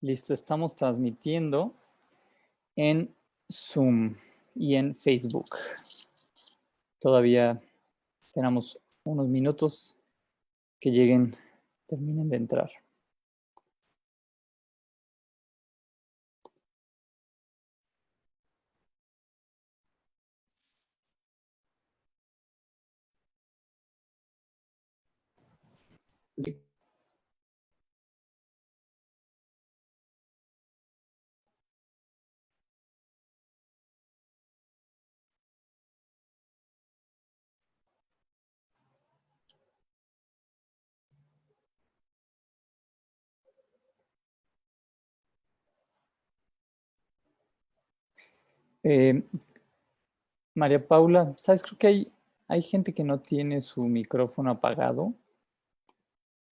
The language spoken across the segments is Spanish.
Listo, estamos transmitiendo en Zoom y en Facebook. Todavía tenemos unos minutos que terminen de entrar. Eh, María Paula, ¿sabes? Creo que hay gente que no tiene su micrófono apagado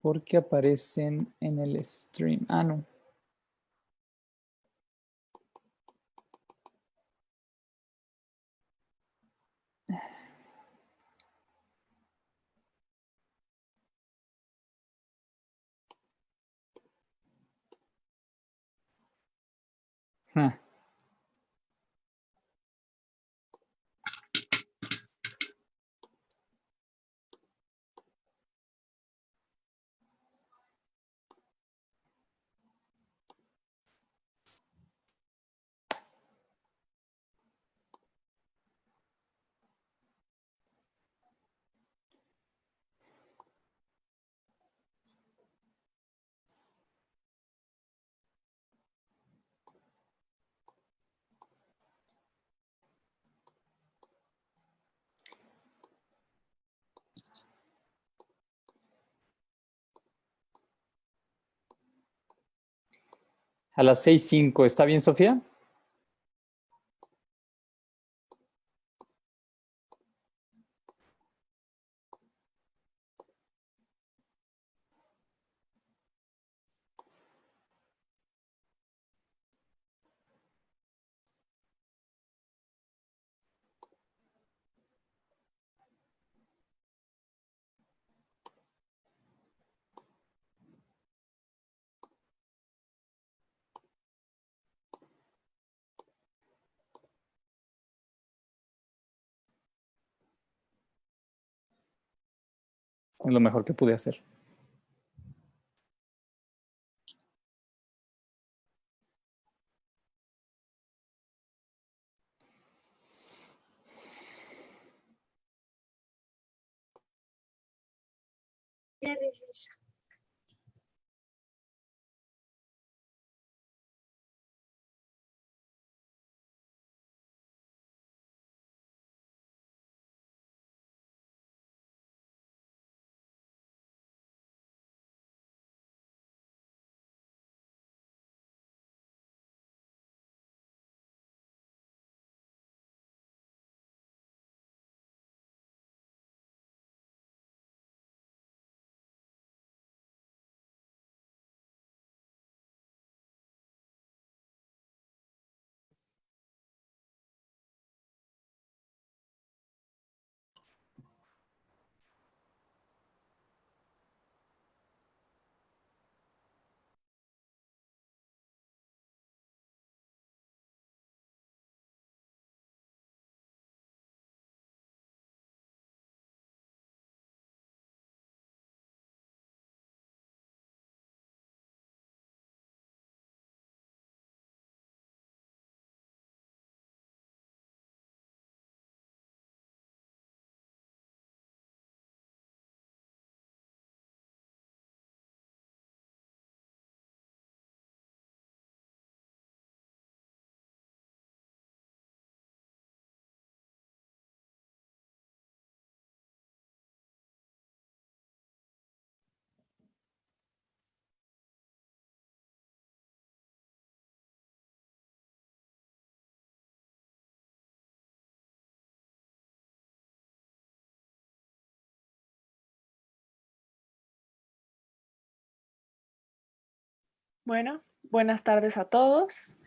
porque aparecen en el stream. Ah, no. Ah, a las 6:05. ¿Está bien, Sofía? Es lo mejor que pude hacer. Bueno, buenas tardes a todos.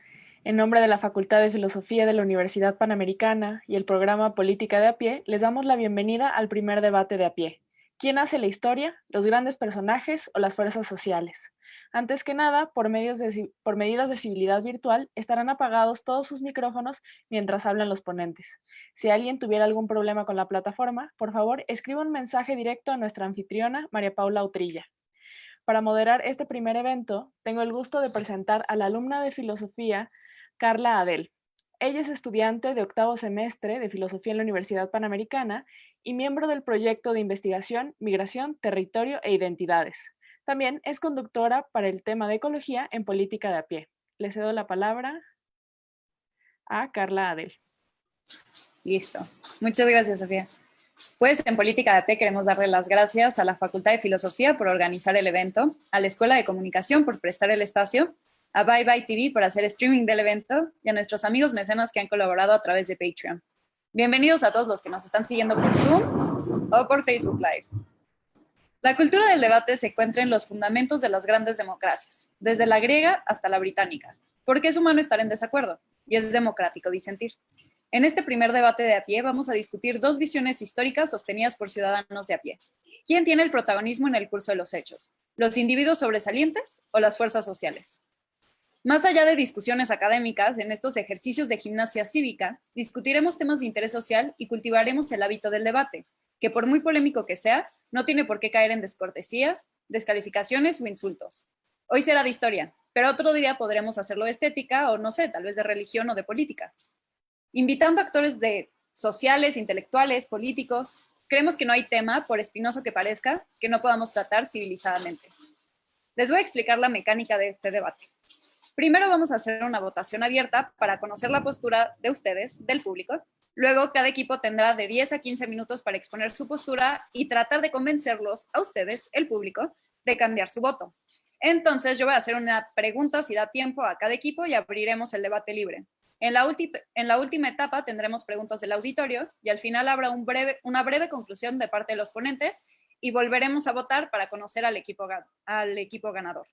En nombre de la Facultad de Filosofía de la Universidad Panamericana y el programa Política de a pie, les damos la bienvenida al primer debate de a pie. ¿Quién hace la historia, los grandes personajes o las fuerzas sociales? Antes que nada, por medidas de civilidad virtual, estarán apagados todos sus micrófonos mientras hablan los ponentes. Si alguien tuviera algún problema con la plataforma, por favor, escriba un mensaje directo a nuestra anfitriona, María Paula Utrilla. Para moderar este primer evento, tengo el gusto de presentar a la alumna de filosofía, Carla Adel. Ella es estudiante de octavo semestre de filosofía en la Universidad Panamericana y miembro del proyecto de investigación Migración, Territorio e Identidades. También es conductora para el tema de ecología en política de a pie. Le cedo la palabra a Carla Adel. Listo. Muchas gracias, Sofía. Pues en Política de a pie queremos darle las gracias a la Facultad de Filosofía por organizar el evento, a la Escuela de Comunicación por prestar el espacio, a Bye Bye TV por hacer streaming del evento y a nuestros amigos mecenas que han colaborado a través de Patreon. Bienvenidos a todos los que nos están siguiendo por Zoom o por Facebook Live. La cultura del debate se encuentra en los fundamentos de las grandes democracias, desde la griega hasta la británica, porque es humano estar en desacuerdo y es democrático disentir. En este primer debate de a pie vamos a discutir dos visiones históricas sostenidas por ciudadanos de a pie. ¿Quién tiene el protagonismo en el curso de los hechos? ¿Los individuos sobresalientes o las fuerzas sociales? Más allá de discusiones académicas, en estos ejercicios de gimnasia cívica, discutiremos temas de interés social y cultivaremos el hábito del debate, que por muy polémico que sea, no tiene por qué caer en descortesía, descalificaciones o insultos. Hoy será de historia, pero otro día podremos hacerlo de estética o no sé, tal vez de religión o de política. Invitando actores sociales, intelectuales, políticos, creemos que no hay tema, por espinoso que parezca, que no podamos tratar civilizadamente. Les voy a explicar la mecánica de este debate. Primero vamos a hacer una votación abierta para conocer la postura de ustedes, del público. Luego, cada equipo tendrá de 10 a 15 minutos para exponer su postura y tratar de convencerlos a ustedes, el público, de cambiar su voto. Entonces, yo voy a hacer una pregunta si da tiempo a cada equipo y abriremos el debate libre. En la última etapa tendremos preguntas del auditorio y al final habrá una breve conclusión de parte de los ponentes y volveremos a votar para conocer al equipo ganador.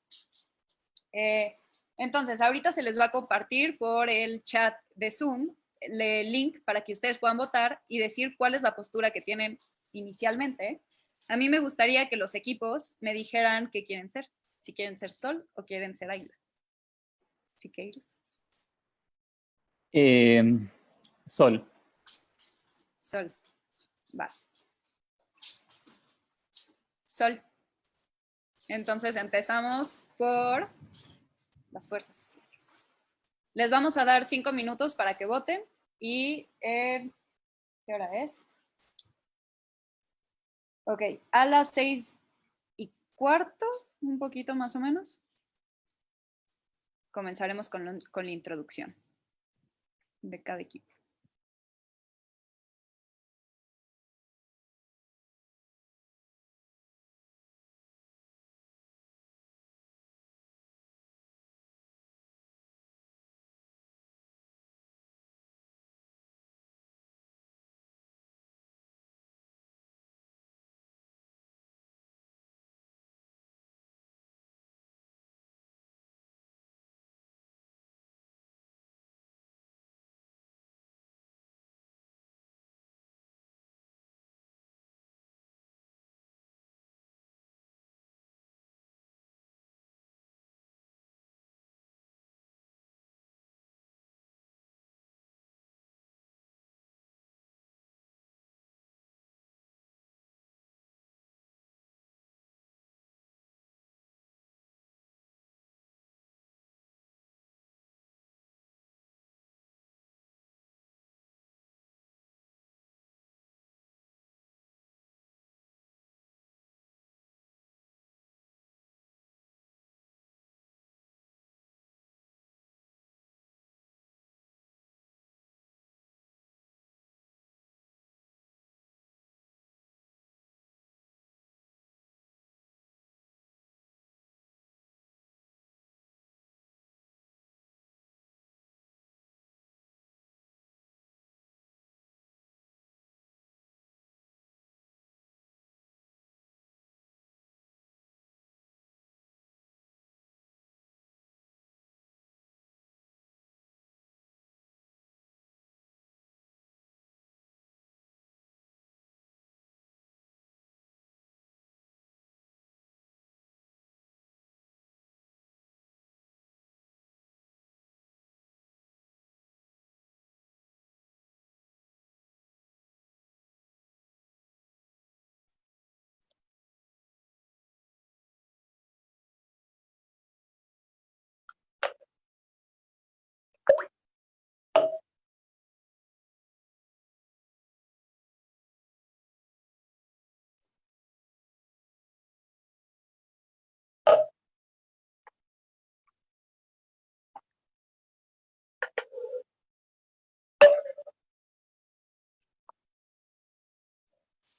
Entonces, ahorita se les va a compartir por el chat de Zoom el link para que ustedes puedan votar y decir cuál es la postura que tienen inicialmente. A mí me gustaría que los equipos me dijeran qué quieren ser, si quieren ser sol o quieren ser águila. Si quieres. Sol. Sol. Va. Sol. Entonces empezamos por las fuerzas sociales. Les vamos a dar 5 minutos para que voten y ¿qué hora es? Ok, a las 6:15, un poquito más o menos, comenzaremos con la introducción de cada equipo.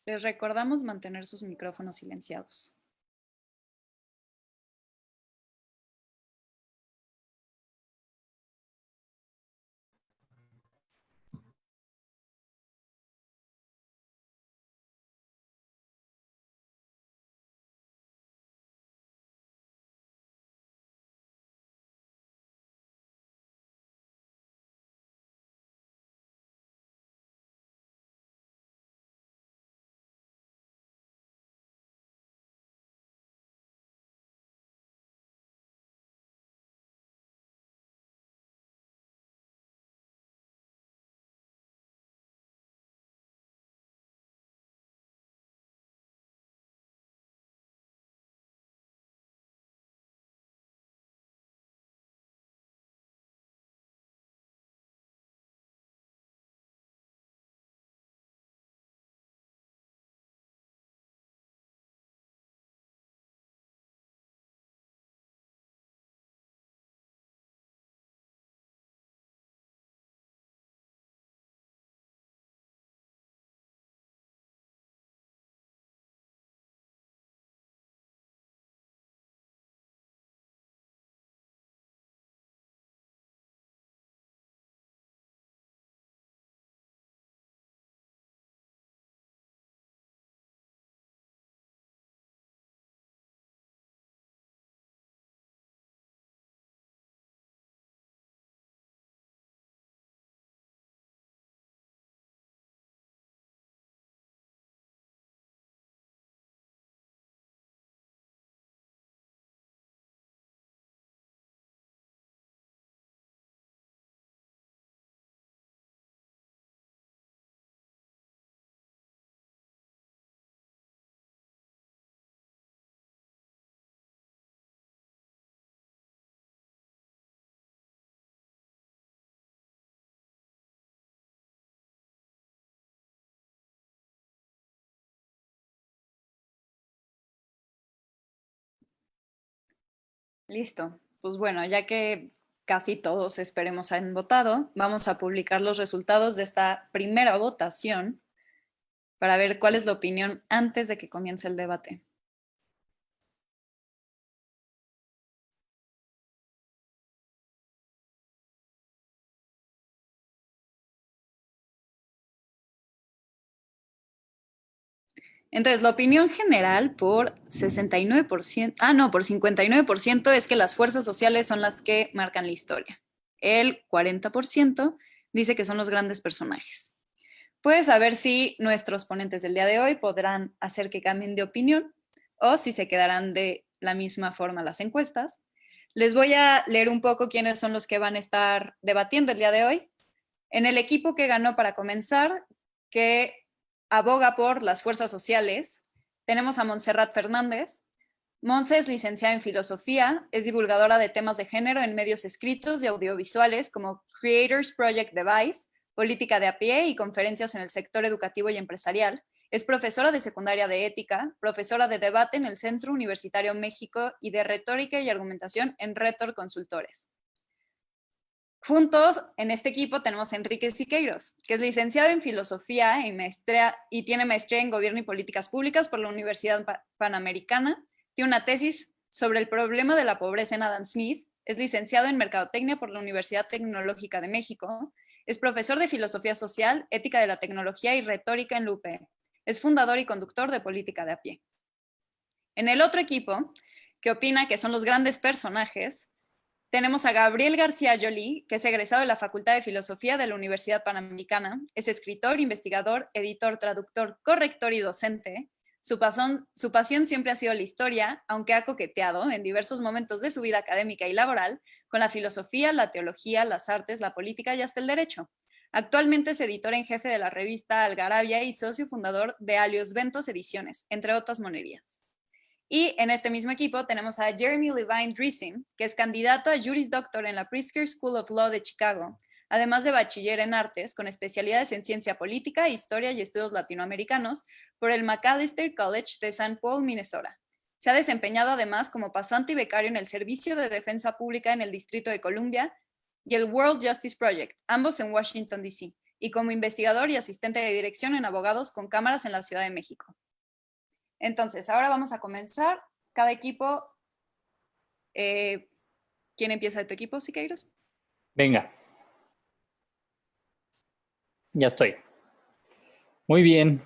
Les recordamos mantener sus micrófonos silenciados. Listo. Pues bueno, ya que casi todos esperemos han votado, vamos a publicar los resultados de esta primera votación para ver cuál es la opinión antes de que comience el debate. Entonces, la opinión general por 69%, por 59% es que las fuerzas sociales son las que marcan la historia. El 40% dice que son los grandes personajes. Pues a ver si nuestros ponentes del día de hoy podrán hacer que cambien de opinión o si se quedarán de la misma forma las encuestas. Les voy a leer un poco quiénes son los que van a estar debatiendo el día de hoy. En el equipo que ganó para comenzar, que aboga por las fuerzas sociales, tenemos a Montserrat Fernández. Montse es licenciada en filosofía, es divulgadora de temas de género en medios escritos y audiovisuales como Creators Project Device, política de a pie y conferencias en el sector educativo y empresarial. Es profesora de secundaria de ética, profesora de debate en el Centro Universitario México y de retórica y argumentación en Retor Consultores. Juntos, en este equipo tenemos a Enrique Siqueiros, que es licenciado en filosofía y tiene maestría en gobierno y políticas públicas por la Universidad Panamericana. Tiene una tesis sobre el problema de la pobreza en Adam Smith. Es licenciado en mercadotecnia por la Universidad Tecnológica de México. Es profesor de filosofía social, ética de la tecnología y retórica en la UP. Es fundador y conductor de Política de a pie. En el otro equipo, que opina que son los grandes personajes, tenemos a Gabriel García Joly, que es egresado de la Facultad de Filosofía de la Universidad Panamericana. Es escritor, investigador, editor, traductor, corrector y docente. Su pasión siempre ha sido la historia, aunque ha coqueteado en diversos momentos de su vida académica y laboral con la filosofía, la teología, las artes, la política y hasta el derecho. Actualmente es editor en jefe de la revista Algarabia y socio fundador de Alios Ventos Ediciones, entre otras monerías. Y en este mismo equipo tenemos a Jeremy Levine Dreesen, que es candidato a Juris Doctor en la Pritzker School of Law de Chicago, además de bachiller en artes, con especialidades en ciencia política, historia y estudios latinoamericanos, por el Macalester College de St. Paul, Minnesota. Se ha desempeñado además como pasante y becario en el Servicio de Defensa Pública en el Distrito de Columbia y el World Justice Project, ambos en Washington, D.C., y como investigador y asistente de dirección en abogados con cámaras en la Ciudad de México. Entonces, ahora vamos a comenzar. Cada equipo, ¿quién empieza de tu equipo, Siqueiros? Venga. Ya estoy. Muy bien,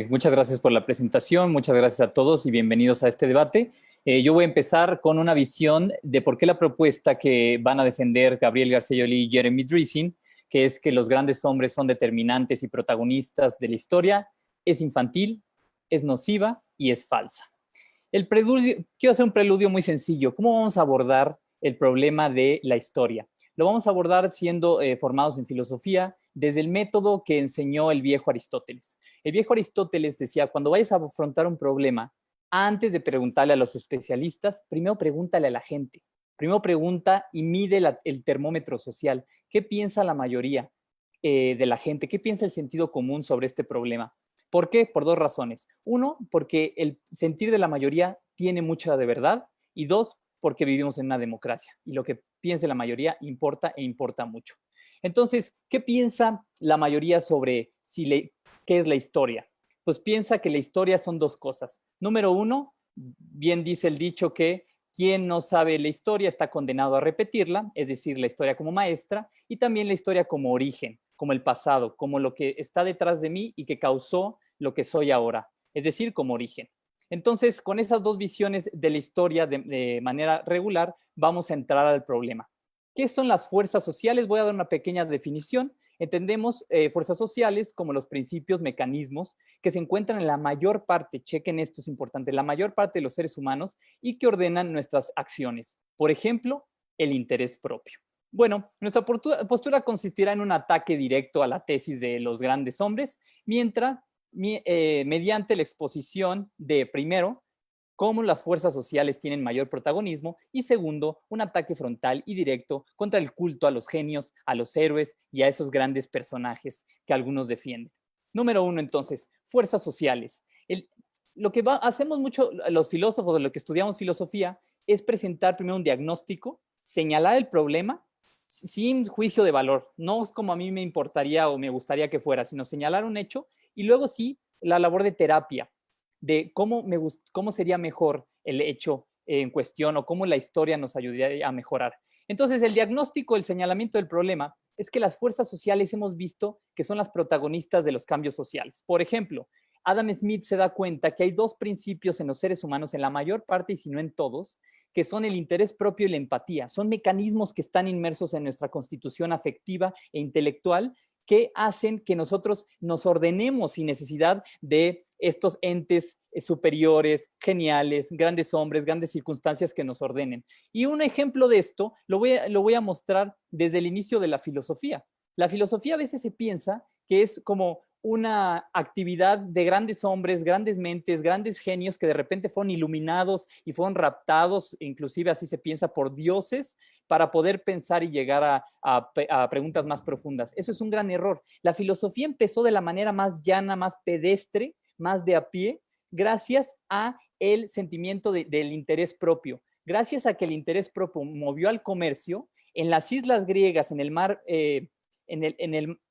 muchas gracias por la presentación, muchas gracias a todos y bienvenidos a este debate. Yo voy a empezar con una visión de por qué la propuesta que van a defender Gabriel García Yoli y Jeremy Drising, que es que los grandes hombres son determinantes y protagonistas de la historia, es infantil, es nociva y es falsa. Quiero hacer un preludio muy sencillo. ¿Cómo vamos a abordar el problema de la historia? Lo vamos a abordar siendo formados en filosofía desde el método que enseñó el viejo Aristóteles. El viejo Aristóteles decía, cuando vayas a afrontar un problema, antes de preguntarle a los especialistas, primero pregúntale a la gente. Primero pregunta y mide el termómetro social. ¿Qué piensa la mayoría de la gente? ¿Qué piensa el sentido común sobre este problema? ¿Por qué? Por dos razones. Uno, porque el sentir de la mayoría tiene mucha de verdad. Y dos, porque vivimos en una democracia. Y lo que piense la mayoría importa e importa mucho. Entonces, ¿qué piensa la mayoría sobre qué es la historia? Pues piensa que la historia son dos cosas. Número uno, bien dice el dicho que quien no sabe la historia está condenado a repetirla, es decir, la historia como maestra, y también la historia como origen, como el pasado, como lo que está detrás de mí y que causó lo que soy ahora, es decir, como origen. Entonces, con esas dos visiones de la historia de manera regular, vamos a entrar al problema. ¿Qué son las fuerzas sociales? Voy a dar una pequeña definición. Entendemos fuerzas sociales como los principios, mecanismos que se encuentran en la mayor parte, chequen esto es importante, la mayor parte de los seres humanos y que ordenan nuestras acciones. Por ejemplo, el interés propio. Bueno, nuestra postura consistirá en un ataque directo a la tesis de los grandes hombres, mediante la exposición de, primero, cómo las fuerzas sociales tienen mayor protagonismo y segundo, un ataque frontal y directo contra el culto a los genios, a los héroes y a esos grandes personajes que algunos defienden. Número uno, entonces, fuerzas sociales. Lo que hacemos mucho los filósofos, de lo que estudiamos filosofía, es presentar primero un diagnóstico, señalar el problema sin juicio de valor. No es como a mí me importaría o me gustaría que fuera, sino señalar un hecho y luego sí la labor de terapia, de cómo sería mejor el hecho en cuestión o cómo la historia nos ayudaría a mejorar. Entonces, el diagnóstico, el señalamiento del problema es que las fuerzas sociales hemos visto que son las protagonistas de los cambios sociales. Por ejemplo, Adam Smith se da cuenta que hay dos principios en los seres humanos, en la mayor parte y si no en todos, que son el interés propio y la empatía. Son mecanismos que están inmersos en nuestra constitución afectiva e intelectual que hacen que nosotros nos ordenemos sin necesidad de estos entes superiores, geniales, grandes hombres, grandes circunstancias que nos ordenen. Y un ejemplo de esto lo voy a mostrar desde el inicio de la filosofía. La filosofía a veces se piensa que es como una actividad de grandes hombres, grandes mentes, grandes genios que de repente fueron iluminados y fueron raptados, inclusive así se piensa, por dioses para poder pensar y llegar a preguntas más profundas. Eso es un gran error. La filosofía empezó de la manera más llana, más pedestre, más de a pie, gracias a el sentimiento del interés propio. Gracias a que el interés propio movió al comercio, en las islas griegas, en el mar, en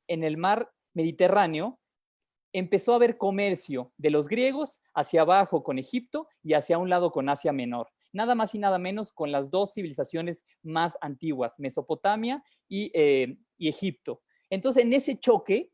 el mar Mediterráneo, empezó a haber comercio de los griegos hacia abajo con Egipto y hacia un lado con Asia Menor. Nada más y nada menos con las dos civilizaciones más antiguas, Mesopotamia y Egipto. Entonces, en ese choque,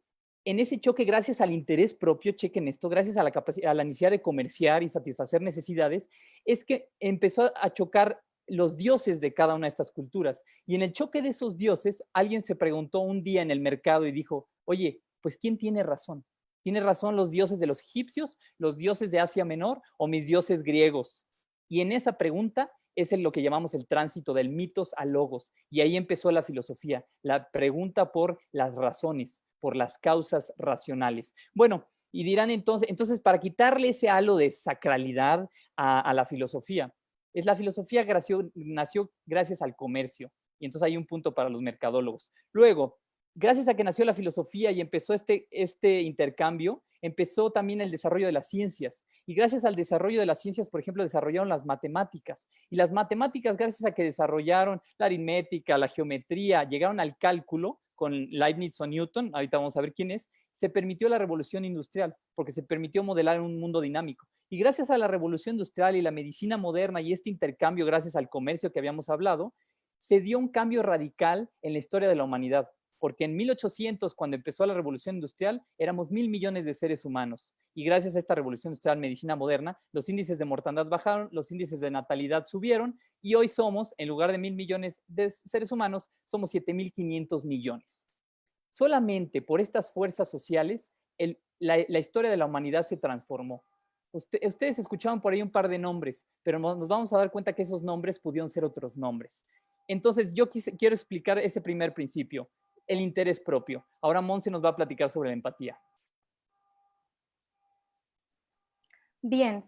gracias al interés propio, chequen esto, gracias a la necesidad de comerciar y satisfacer necesidades, es que empezó a chocar los dioses de cada una de estas culturas. Y en el choque de esos dioses, alguien se preguntó un día en el mercado y dijo, oye, pues ¿quién tiene razón? ¿Tiene razón los dioses de los egipcios, los dioses de Asia Menor o mis dioses griegos? Y en esa pregunta es lo que llamamos el tránsito del mitos al logos. Y ahí empezó la filosofía, la pregunta por las razones, por las causas racionales. Bueno, y dirán entonces para quitarle ese halo de sacralidad a la filosofía, la filosofía nació gracias al comercio. Y entonces hay un punto para los mercadólogos. Luego, gracias a que nació la filosofía y empezó este intercambio, empezó también el desarrollo de las ciencias. Y gracias al desarrollo de las ciencias, por ejemplo, desarrollaron las matemáticas. Y las matemáticas, gracias a que desarrollaron la aritmética, la geometría, llegaron al cálculo, con Leibniz o Newton, ahorita vamos a ver quién es, se permitió la revolución industrial, porque se permitió modelar un mundo dinámico. Y gracias a la revolución industrial y la medicina moderna y este intercambio, gracias al comercio que habíamos hablado, se dio un cambio radical en la historia de la humanidad, porque en 1800, cuando empezó la revolución industrial, éramos 1.000 millones de seres humanos. Y gracias a esta revolución industrial, medicina moderna, los índices de mortandad bajaron, los índices de natalidad subieron, y hoy somos, en lugar de 1.000 millones de seres humanos, somos 7.500 millones. Solamente por estas fuerzas sociales, la historia de la humanidad se transformó. Ustedes escuchaban por ahí un par de nombres, pero nos vamos a dar cuenta que esos nombres pudieron ser otros nombres. Entonces, yo quiero explicar ese primer principio, el interés propio. Ahora Monse nos va a platicar sobre la empatía. Bien,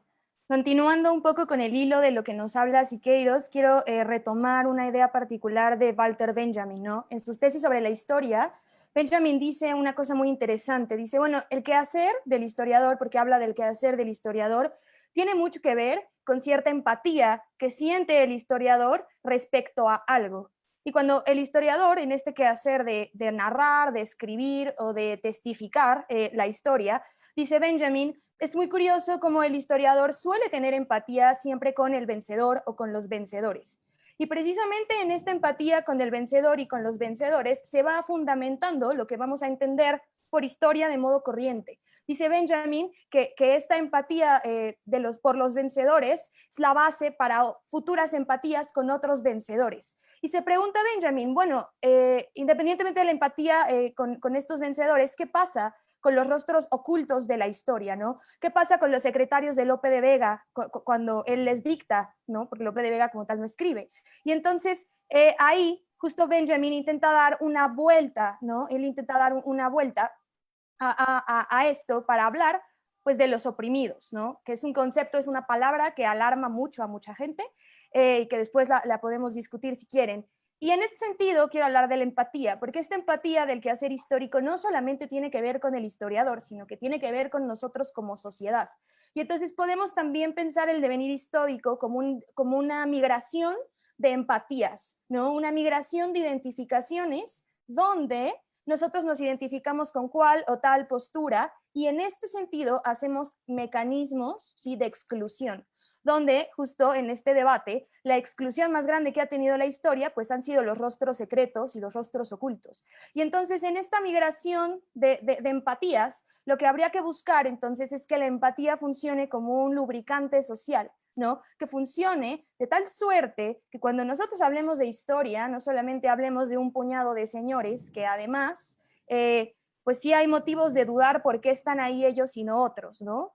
continuando un poco con el hilo de lo que nos habla Siqueiros, quiero retomar una idea particular de Walter Benjamin, ¿no? En sus tesis sobre la historia, Benjamin dice una cosa muy interesante. Dice, bueno, el quehacer del historiador, porque habla del quehacer del historiador, tiene mucho que ver con cierta empatía que siente el historiador respecto a algo. Y cuando el historiador, en este quehacer de narrar, de escribir o de testificar la historia, dice Benjamin, es muy curioso cómo el historiador suele tener empatía siempre con el vencedor o con los vencedores. Y precisamente en esta empatía con el vencedor y con los vencedores se va fundamentando lo que vamos a entender por historia de modo corriente. Dice Benjamin que esta empatía por los vencedores es la base para futuras empatías con otros vencedores. Y se pregunta Benjamin, bueno, independientemente de la empatía con estos vencedores, ¿qué pasa con los rostros ocultos de la historia, ¿no? ¿Qué pasa con los secretarios de Lope de Vega cuando él les dicta, ¿no? Porque Lope de Vega como tal no escribe. Y entonces ahí justo Benjamin intenta dar una vuelta, ¿no? Él intenta dar una vuelta a esto para hablar pues de los oprimidos, ¿no? Que es un concepto, es una palabra que alarma mucho a mucha gente y que después la podemos discutir si quieren. Y en este sentido quiero hablar de la empatía, porque esta empatía del quehacer histórico no solamente tiene que ver con el historiador, sino que tiene que ver con nosotros como sociedad. Y entonces podemos también pensar el devenir histórico como una migración de empatías, ¿no? Una migración de identificaciones donde nosotros nos identificamos con cual o tal postura y en este sentido hacemos mecanismos, ¿sí?, de exclusión, donde justo en este debate la exclusión más grande que ha tenido la historia pues han sido los rostros secretos y los rostros ocultos. Y entonces en esta migración de empatías, lo que habría que buscar entonces es que la empatía funcione como un lubricante social, ¿no? Que funcione de tal suerte que cuando nosotros hablemos de historia, no solamente hablemos de un puñado de señores que además, pues sí hay motivos de dudar por qué están ahí ellos y no otros, ¿no?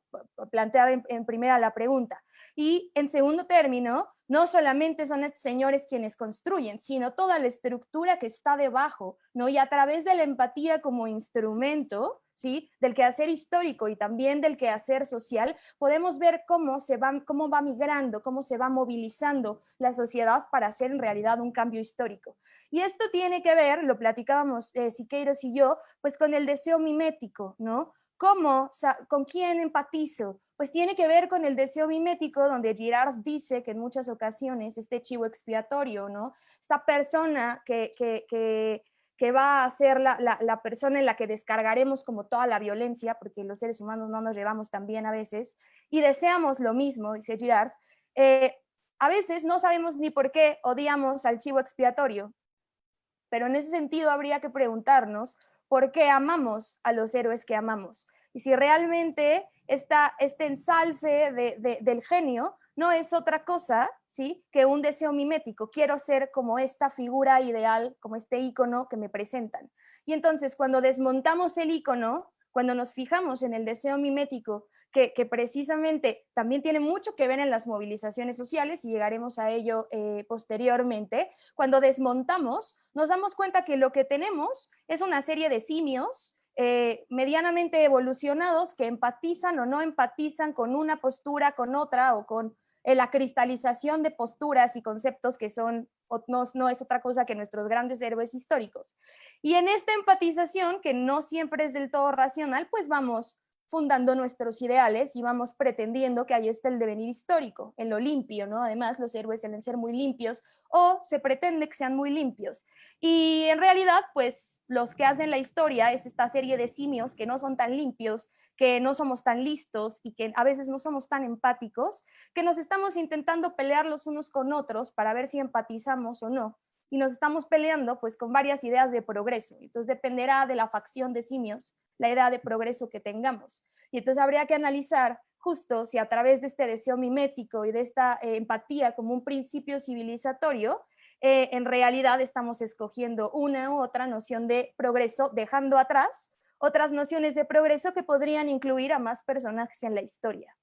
Plantear en primera la pregunta. Y en segundo término, no solamente son estos señores quienes construyen, sino toda la estructura que está debajo, ¿no? Y a través de la empatía como instrumento, ¿sí?, del quehacer histórico y también del quehacer social, podemos ver cómo va migrando, cómo se va movilizando la sociedad para hacer en realidad un cambio histórico. Y esto tiene que ver, lo platicábamos Siqueiros y yo, pues con el deseo mimético, ¿no? ¿Con quién empatizo? Pues tiene que ver con el deseo mimético, donde Girard dice que en muchas ocasiones este chivo expiatorio, ¿no? Esta persona que va a ser la persona en la que descargaremos como toda la violencia, porque los seres humanos no nos llevamos tan bien a veces, y deseamos lo mismo, dice Girard, a veces no sabemos ni por qué odiamos al chivo expiatorio, pero en ese sentido habría que preguntarnos por qué amamos a los héroes que amamos. Y si realmente este ensalce del genio no es otra cosa, ¿sí?, que un deseo mimético. Quiero ser como esta figura ideal, como este ícono que me presentan. Y entonces, cuando desmontamos el ícono, cuando nos fijamos en el deseo mimético, que precisamente también tiene mucho que ver en las movilizaciones sociales, y llegaremos a ello posteriormente, cuando desmontamos, nos damos cuenta que lo que tenemos es una serie de simios medianamente evolucionados que empatizan o no empatizan con una postura, con otra, o con la cristalización de posturas y conceptos que no es otra cosa que nuestros grandes héroes históricos. Y en esta empatización, que no siempre es del todo racional, pues vamos fundando nuestros ideales y vamos pretendiendo que ahí está el devenir histórico, en lo limpio, ¿no? Además, los héroes deben ser muy limpios o se pretende que sean muy limpios. Y en realidad, pues, los que hacen la historia es esta serie de simios que no son tan limpios, que no somos tan listos y que a veces no somos tan empáticos, que nos estamos intentando pelear los unos con otros para ver si empatizamos o no. Y nos estamos peleando pues con varias ideas de progreso. Entonces dependerá de la facción de simios la idea de progreso que tengamos. Y entonces habría que analizar justo si a través de este deseo mimético y de esta empatía como un principio civilizatorio, en realidad estamos escogiendo una u otra noción de progreso, dejando atrás otras nociones de progreso que podrían incluir a más personajes en la historia.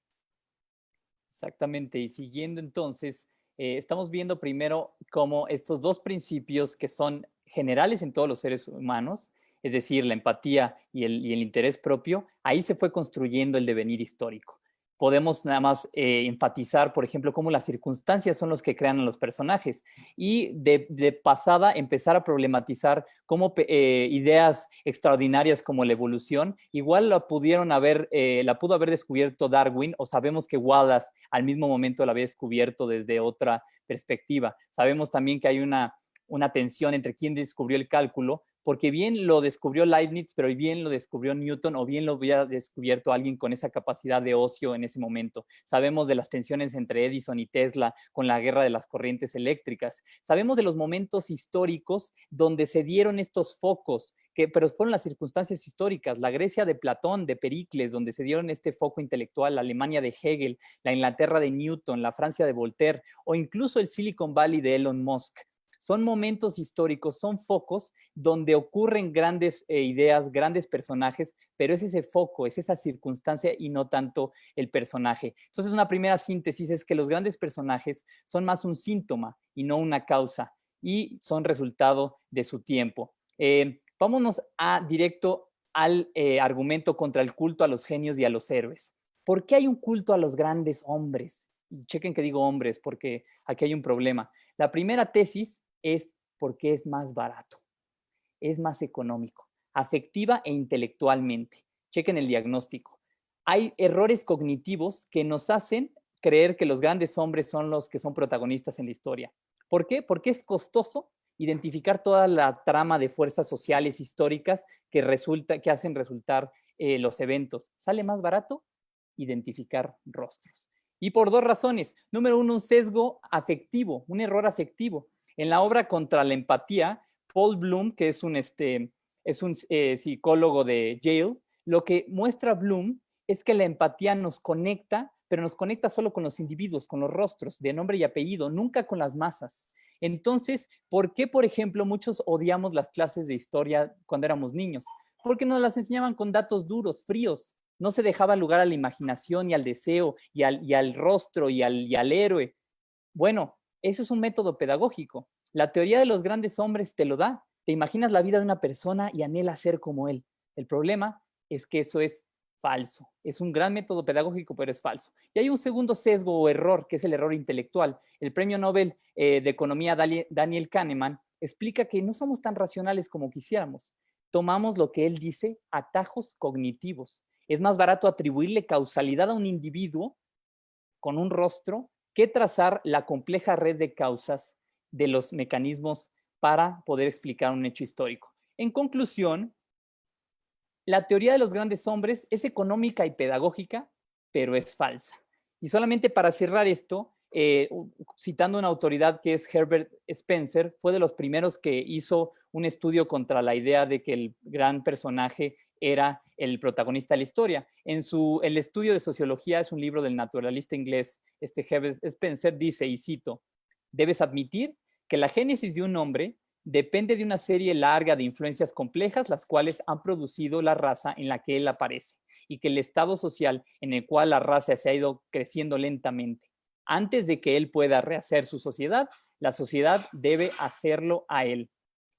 Exactamente, y siguiendo entonces, estamos viendo primero cómo estos dos principios que son generales en todos los seres humanos, es decir, la empatía y el interés propio, ahí se fue construyendo el devenir histórico. Podemos nada más enfatizar, por ejemplo, cómo las circunstancias son los que crean a los personajes y de pasada empezar a problematizar cómo ideas extraordinarias como la evolución igual la pudo haber descubierto Darwin, o sabemos que Wallace al mismo momento la había descubierto desde otra perspectiva. Sabemos también que hay una tensión entre quién descubrió el cálculo, porque bien lo descubrió Leibniz, pero bien lo descubrió Newton, o bien lo había descubierto alguien con esa capacidad de ocio en ese momento. Sabemos de las tensiones entre Edison y Tesla con la guerra de las corrientes eléctricas. Sabemos de los momentos históricos donde se dieron estos focos, pero fueron las circunstancias históricas. La Grecia de Platón, de Pericles, donde se dieron este foco intelectual, la Alemania de Hegel, la Inglaterra de Newton, la Francia de Voltaire, o incluso el Silicon Valley de Elon Musk. Son momentos históricos, son focos donde ocurren grandes ideas, grandes personajes, pero es ese foco, es esa circunstancia y no tanto el personaje. Entonces, una primera síntesis es que los grandes personajes son más un síntoma y no una causa, y son resultado de su tiempo. Vámonos directo al argumento contra el culto a los genios y a los héroes. ¿Por qué hay un culto a los grandes hombres? Y chequen que digo hombres, porque aquí hay un problema. La primera tesis es porque es más barato, es más económico, afectiva e intelectualmente. Chequen el diagnóstico. Hay errores cognitivos que nos hacen creer que los grandes hombres son los que son protagonistas en la historia. ¿Por qué? Porque es costoso identificar toda la trama de fuerzas sociales históricas que hacen resultar los eventos. ¿Sale más barato? Identificar rostros. Y por dos razones. Número uno, un sesgo afectivo, un error afectivo. En la obra Contra la empatía, Paul Bloom, que es un psicólogo de Yale, lo que muestra Bloom es que la empatía nos conecta, pero nos conecta solo con los individuos, con los rostros de nombre y apellido, nunca con las masas. Entonces, ¿por qué, por ejemplo, muchos odiamos las clases de historia cuando éramos niños? Porque nos las enseñaban con datos duros, fríos. No se dejaba lugar a la imaginación y al deseo y al rostro y al héroe. Bueno, eso es un método pedagógico. La teoría de los grandes hombres te lo da. Te imaginas la vida de una persona y anhelas ser como él. El problema es que eso es falso. Es un gran método pedagógico, pero es falso. Y hay un segundo sesgo o error, que es el error intelectual. El premio Nobel de Economía Daniel Kahneman explica que no somos tan racionales como quisiéramos. Tomamos lo que él dice atajos cognitivos. Es más barato atribuirle causalidad a un individuo con un rostro que trazar la compleja red de causas de los mecanismos para poder explicar un hecho histórico. En conclusión, la teoría de los grandes hombres es económica y pedagógica, pero es falsa. Y solamente para cerrar esto, citando una autoridad que es Herbert Spencer, fue de los primeros que hizo un estudio contra la idea de que el gran personaje era el protagonista de la historia. El estudio de sociología, es un libro del naturalista inglés, Herbert Spencer, dice, y cito, debes admitir que la génesis de un hombre depende de una serie larga de influencias complejas, las cuales han producido la raza en la que él aparece, y que el estado social en el cual la raza se ha ido creciendo lentamente. Antes de que él pueda rehacer su sociedad, la sociedad debe hacerlo a él.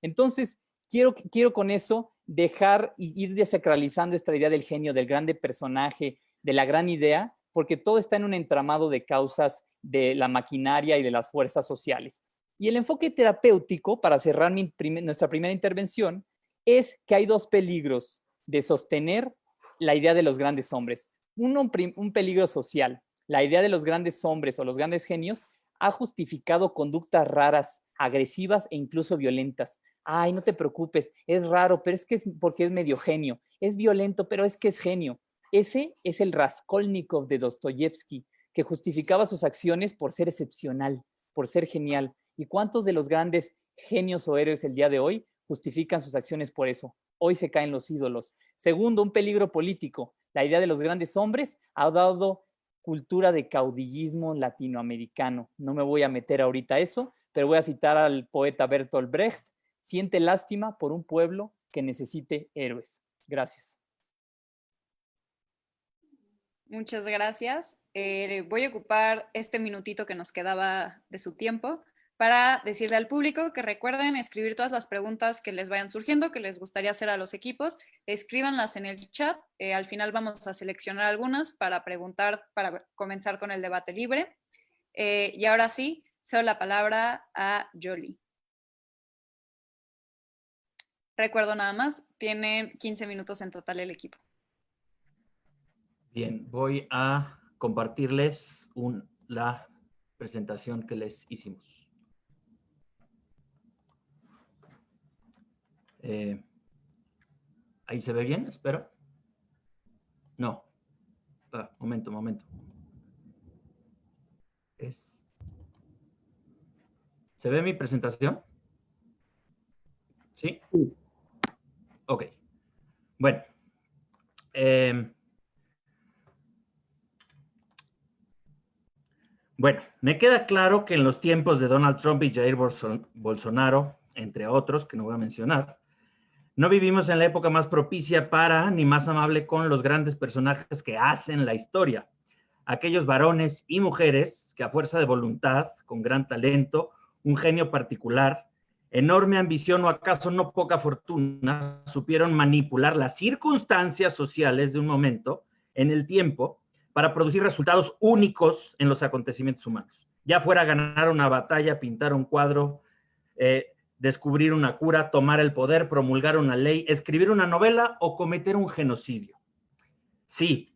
Entonces, quiero con eso dejar y ir desacralizando esta idea del genio, del grande personaje, de la gran idea, porque todo está en un entramado de causas de la maquinaria y de las fuerzas sociales. Y el enfoque terapéutico, para cerrar nuestra primera intervención, es que hay dos peligros de sostener la idea de los grandes hombres. Un peligro social. La idea de los grandes hombres o los grandes genios ha justificado conductas raras, agresivas e incluso violentas. Ay, no te preocupes, es raro, pero es que es porque es medio genio. Es violento, pero es que es genio. Ese es el Raskolnikov de Dostoyevsky, que justificaba sus acciones por ser excepcional, por ser genial. ¿Y cuántos de los grandes genios o héroes el día de hoy justifican sus acciones por eso? Hoy se caen los ídolos. Segundo, un peligro político. La idea de los grandes hombres ha dado cultura de caudillismo latinoamericano. No me voy a meter ahorita a eso, pero voy a citar al poeta Bertolt Brecht. Siente lástima por un pueblo que necesite héroes. Gracias. Muchas gracias. Voy a ocupar este minutito que nos quedaba de su tiempo para decirle al público que recuerden escribir todas las preguntas que les vayan surgiendo, que les gustaría hacer a los equipos. Escríbanlas en el chat. Al final vamos a seleccionar algunas para preguntar, para comenzar con el debate libre. Y ahora sí, cedo la palabra a Jolie. Recuerdo nada más, tienen 15 minutos en total el equipo. Bien, voy a compartirles la presentación que les hicimos. ¿Ahí se ve bien? Espero. No. Momento. ¿Se ve mi presentación? ¿Sí? Ok. Bueno. Bueno, me queda claro que en los tiempos de Donald Trump y Jair Bolsonaro, entre otros, que no voy a mencionar, no vivimos en la época más propicia para ni más amable con los grandes personajes que hacen la historia. Aquellos varones y mujeres que a fuerza de voluntad, con gran talento, un genio particular, enorme ambición o acaso no poca fortuna, supieron manipular las circunstancias sociales de un momento en el tiempo para producir resultados únicos en los acontecimientos humanos. Ya fuera ganar una batalla, pintar un cuadro, descubrir una cura, tomar el poder, promulgar una ley, escribir una novela o cometer un genocidio. Sí,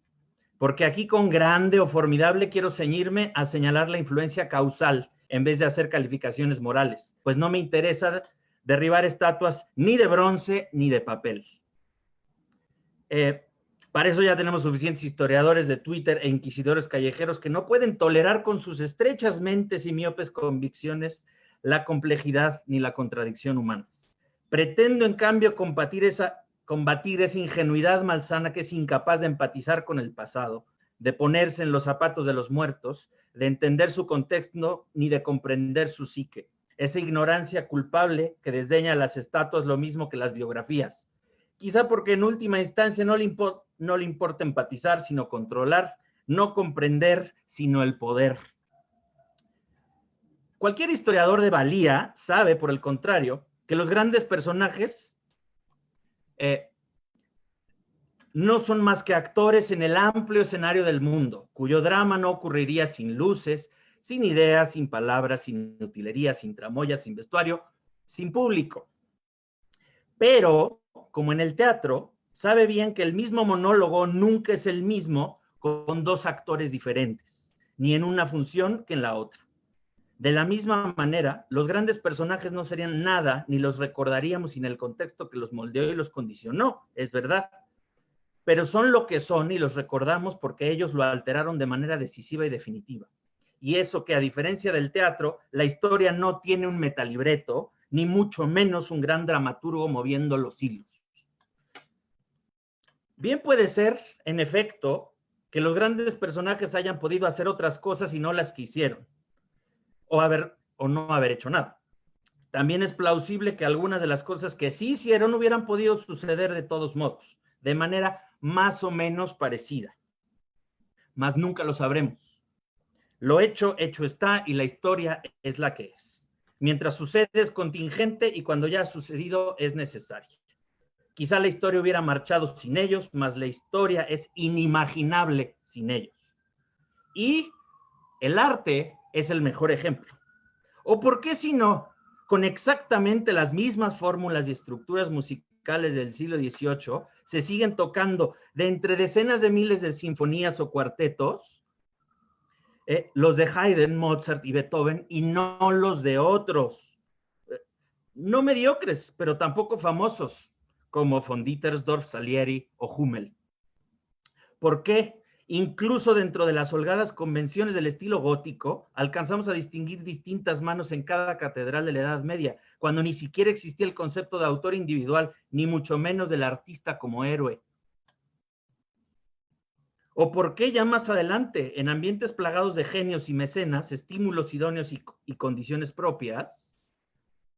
porque aquí con grande o formidable quiero ceñirme a señalar la influencia causal en vez de hacer calificaciones morales, pues no me interesa derribar estatuas ni de bronce ni de papel. Para eso ya tenemos suficientes historiadores de Twitter e inquisidores callejeros que no pueden tolerar con sus estrechas mentes y miopes convicciones la complejidad ni la contradicción humanas. Pretendo, en cambio, combatir esa ingenuidad malsana que es incapaz de empatizar con el pasado, de ponerse en los zapatos de los muertos, de entender su contexto ni de comprender su psique. Esa ignorancia culpable que desdeña las estatuas lo mismo que las biografías. Quizá porque en última instancia no le importa empatizar, sino controlar, no comprender, sino el poder. Cualquier historiador de valía sabe, por el contrario, que los grandes personajes no son más que actores en el amplio escenario del mundo, cuyo drama no ocurriría sin luces, sin ideas, sin palabras, sin utilería, sin tramoya, sin vestuario, sin público. Pero, como en el teatro, sabe bien que el mismo monólogo nunca es el mismo con dos actores diferentes, ni en una función que en la otra. De la misma manera, los grandes personajes no serían nada, ni los recordaríamos sin el contexto que los moldeó y los condicionó, es verdad. Pero son lo que son y los recordamos porque ellos lo alteraron de manera decisiva y definitiva. Y eso que, a diferencia del teatro, la historia no tiene un metalibreto, ni mucho menos un gran dramaturgo moviendo los hilos. Bien puede ser, en efecto, que los grandes personajes hayan podido hacer otras cosas y no las que hicieron, o no haber hecho nada. También es plausible que algunas de las cosas que sí hicieron hubieran podido suceder de todos modos, de manera más o menos parecida. Mas nunca lo sabremos. Lo hecho, hecho está, y la historia es la que es. Mientras sucede es contingente y cuando ya ha sucedido es necesario. Quizá la historia hubiera marchado sin ellos, mas la historia es inimaginable sin ellos. Y el arte es el mejor ejemplo. ¿O por qué si no, con exactamente las mismas fórmulas y estructuras musicales del siglo XVIII, se siguen tocando de entre decenas de miles de sinfonías o cuartetos, los de Haydn, Mozart y Beethoven, y no los de otros. No mediocres, pero tampoco famosos, como von Dittersdorf, Salieri o Hummel. ¿Por qué? Incluso dentro de las holgadas convenciones del estilo gótico, alcanzamos a distinguir distintas manos en cada catedral de la Edad Media, cuando ni siquiera existía el concepto de autor individual, ni mucho menos del artista como héroe. ¿O por qué ya más adelante, en ambientes plagados de genios y mecenas, estímulos idóneos y condiciones propias,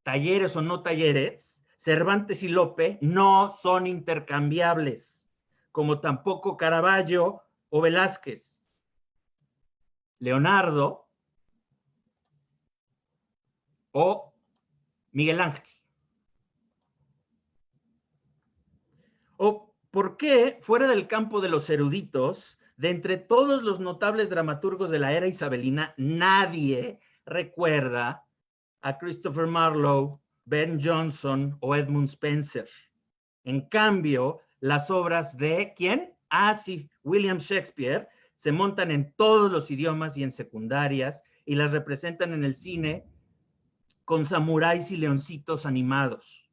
talleres o no talleres, Cervantes y Lope no son intercambiables, como tampoco Caravaggio o Velázquez? Leonardo o Miguel Ángel. ¿O por qué, fuera del campo de los eruditos, de entre todos los notables dramaturgos de la era isabelina, nadie recuerda a Christopher Marlowe, Ben Jonson o Edmund Spenser? En cambio, las obras de ¿quién? Ah, sí, William Shakespeare, se montan en todos los idiomas y en secundarias y las representan en el cine con samuráis y leoncitos animados.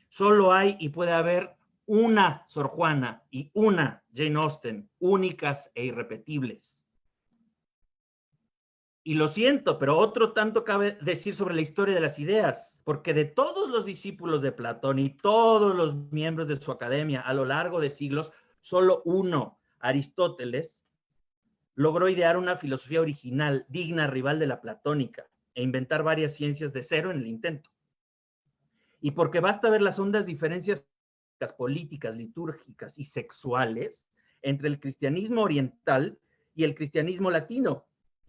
Solo hay y puede haber una Sor Juana y una Jane Austen, únicas e irrepetibles. Y lo siento, pero otro tanto cabe decir sobre la historia de las ideas, porque de todos los discípulos de Platón y todos los miembros de su academia a lo largo de siglos, solo uno, Aristóteles, logró idear una filosofía original, digna rival de la platónica, e inventar varias ciencias de cero en el intento. Y porque basta ver las hondas diferencias políticas, litúrgicas y sexuales entre el cristianismo oriental y el cristianismo latino,